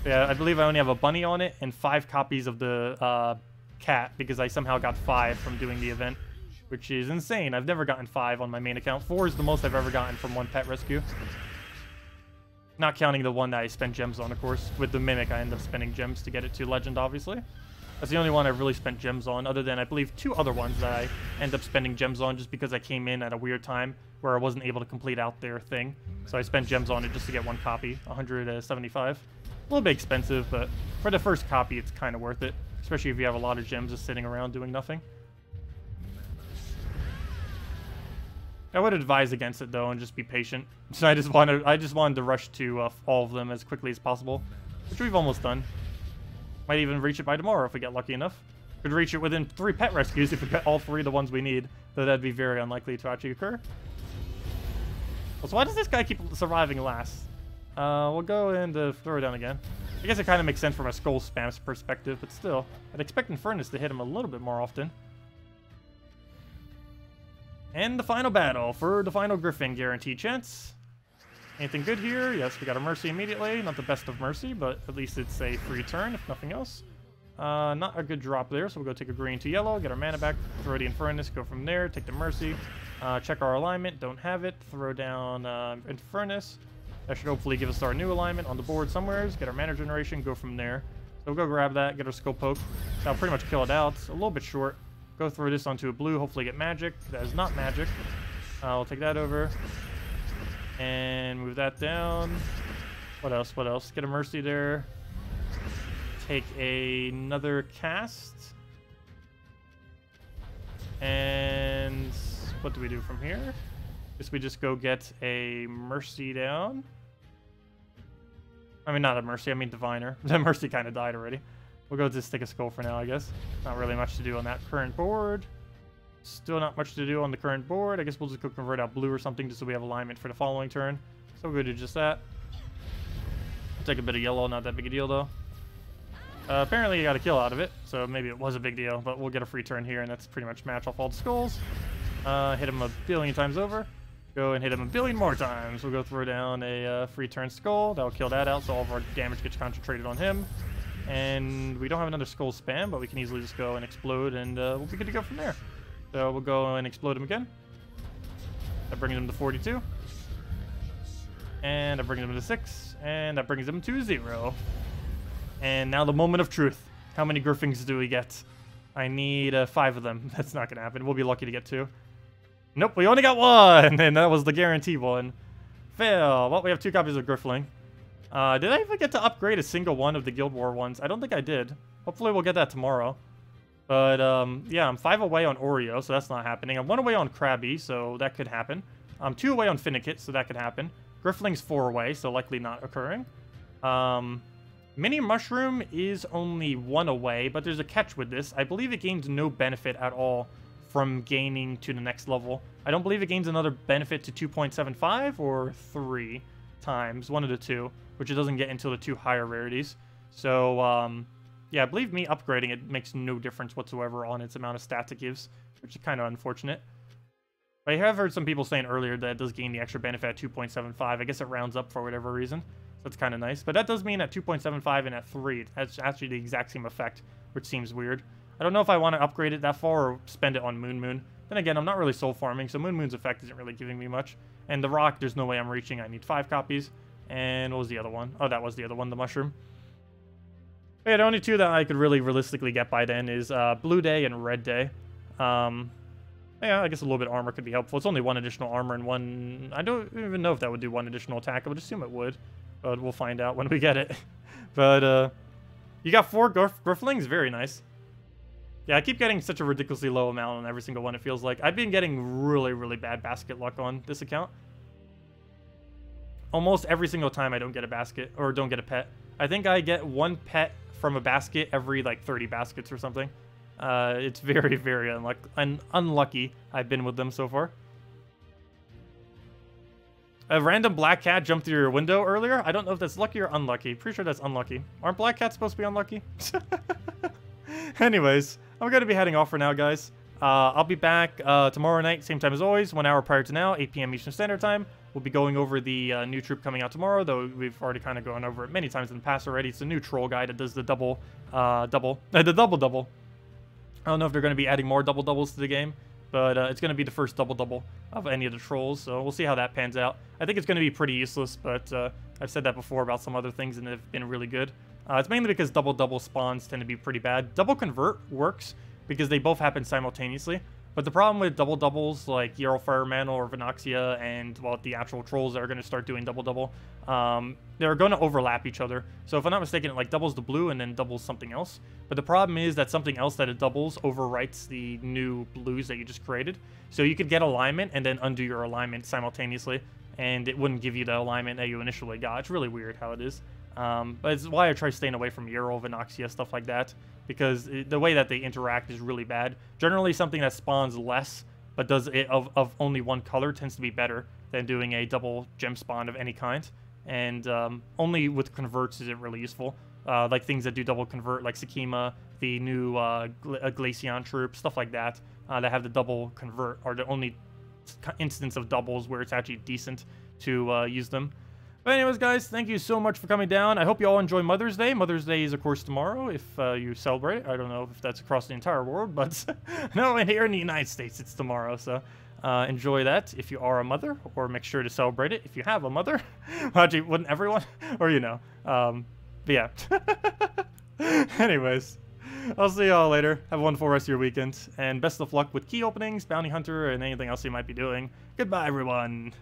Yeah, I believe I only have a bunny on it and 5 copies of the cat, because I somehow got 5 from doing the event, which is insane. I've never gotten 5 on my main account. 4 is the most I've ever gotten from one pet rescue. Not counting the one that I spent gems on, of course. With the Mimic, I end up spending gems to get it to Legend, obviously. That's the only one I've really spent gems on, other than, I believe, 2 other ones that I end up spending gems on just because I came in at a weird time where I wasn't able to complete out their thing. So I spent gems on it just to get 1 copy, 175. A little bit expensive, but for the first copy, it's kind of worth it. Especially if you have a lot of gems just sitting around doing nothing. I would advise against it, though, and just be patient. So I just wanted to rush to all of them as quickly as possible, which we've almost done. Might even reach it by tomorrow if we get lucky enough. Could reach it within 3 pet rescues if we get all 3 of the ones we need, though that'd be very unlikely to actually occur. So why does this guy keep surviving last? We'll go and throw it down again. I guess it kind of makes sense from a skull spam perspective, but still, I'd expect Infernus to hit him a little bit more often. And the final battle for the final Griffin guaranteed chance. Anything good here? Yes, we got a Mercy immediately. Not the best of Mercy, but at least it's a free turn, if nothing else. Not a good drop there, so we'll go take a green to yellow, get our mana back, throw the Infernus, go from there, take the Mercy, check our alignment, don't have it, throw down Infernus. That should hopefully give us our new alignment on the board somewhere, get our mana generation, go from there. So we'll go grab that, get our Skull Poke. That'll pretty much kill it out. It's a little bit short. Go throw this onto a blue, hopefully get magic. That is not magic. We'll take that over. And move that down. What else? What else? Get a Mercy there. take another cast. And what do we do from here? Guess we just go get a Mercy down. I mean, not a Mercy, I mean Diviner. The Mercy kind of died already. We'll go just take a Skull for now, I guess. Not really much to do on that current board. Still not much to do on the current board. I guess we'll just go convert out blue or something just so we have alignment for the following turn. So we'll go do just that. Take a bit of yellow, not that big a deal though. Apparently you got a kill out of it, so maybe it was a big deal, but we'll get a free turn here, and that's pretty much match off all the skulls. Hit him a billion times over. Go and hit him a billion more times. We'll go throw down a free turn skull. That'll kill that out, so all of our damage gets concentrated on him. And we don't have another skull spam, but we can easily just go and explode, and we'll be good to go from there. So we'll go and explode him again. That brings him to 42. And that brings him to 6. And that brings him to 0. And now the moment of truth. How many Griffings do we get? I need 5 of them. That's not going to happen. We'll be lucky to get 2. Nope, we only got 1! And that was the guaranteed one. Fail. Well, we have 2 copies of Griffling. Did I even get to upgrade a single one of the Guild War ones? I don't think I did. Hopefully we'll get that tomorrow. But, yeah, I'm 5 away on Oreo, so that's not happening. I'm 1 away on Krabby, so that could happen. I'm 2 away on Finnecket, so that could happen. Griffling's 4 away, so likely not occurring. Mini Mushroom is only 1 away, but there's a catch with this. I believe it gains no benefit at all from gaining to the next level. I don't believe it gains another benefit to 2.75 or 3 times, one of the 2, which it doesn't get until the 2 higher rarities. So, yeah, I believe me upgrading it makes no difference whatsoever on its amount of stats it gives, which is kind of unfortunate. But I have heard some people saying earlier that it does gain the extra benefit at 2.75. I guess it rounds up for whatever reason. So that's kind of nice. But that does mean at 2.75 and at 3, it's actually the exact same effect, which seems weird. I don't know if I want to upgrade it that far or spend it on Moon. Then again, I'm not really soul farming, so Moon's effect isn't really giving me much. And the rock, there's no way I'm reaching. I need 5 copies. And what was the other one? Oh, that was the other one, the mushroom. Yeah, the only 2 that I could really realistically get by then is Blue Day and Red Day. Yeah, I guess a little bit of armor could be helpful. It's only 1 additional armor and 1... I don't even know if that would do 1 additional attack. I would assume it would. But we'll find out when we get it. But, you got 4 Grifflings? Very nice. Yeah, I keep getting such a ridiculously low amount on every single one, it feels like. I've been getting really, really bad basket luck on this account. Almost every single time I don't get a basket, or don't get a pet. I think I get 1 pet from a basket every, like, 30 baskets or something. It's very, very unlucky I've been with them so far. A random black cat jumped through your window earlier. I don't know if that's lucky or unlucky. Pretty sure that's unlucky. Aren't black cats supposed to be unlucky? Anyways, I'm going to be heading off for now, guys. I'll be back tomorrow night, same time as always, 1 hour prior to now, 8 p.m. Eastern Standard Time. We'll be going over the new troop coming out tomorrow, though we've already kind of gone over it many times in the past already. It's a new troll guy that does the double. I don't know if they're going to be adding more double-doubles to the game, but it's going to be the first double-double of any of the trolls, so we'll see how that pans out. I think it's going to be pretty useless, but I've said that before about some other things, and they've been really good. It's mainly because double-double spawns tend to be pretty bad. Double convert works because they both happen simultaneously, but the problem with double-doubles like Yarrow Firemantle or Venoxia and, well, the actual trolls that are going to start doing double-double, they're going to overlap each other. So if I'm not mistaken, it like doubles the blue and then doubles something else. But the problem is that something else that it doubles overwrites the new blues that you just created. So you could get alignment and then undo your alignment simultaneously, and it wouldn't give you the alignment that you initially got. It's really weird how it is. But it's why I try staying away from Yarrow, Venoxia, stuff like that, because the way that they interact is really bad. Generally, something that spawns less but does it of only 1 color tends to be better than doing a double gem spawn of any kind. And only with converts is it really useful. Like things that do double convert, like Sakima, the new Glaceon troop, stuff like that, that have the double convert are the only instance of doubles where it's actually decent to use them. But anyways, guys, thank you so much for coming down. I hope you all enjoy Mother's Day. Mother's Day is, of course, tomorrow if you celebrate it. I don't know if that's across the entire world, but no, and here in the United States, it's tomorrow. So enjoy that if you are a mother, or make sure to celebrate it if you have a mother. Actually, wouldn't everyone? Or, you know. But yeah. Anyways, I'll see y'all later. Have a wonderful rest of your weekend. And best of luck with key openings, bounty hunter, and anything else you might be doing. Goodbye, everyone.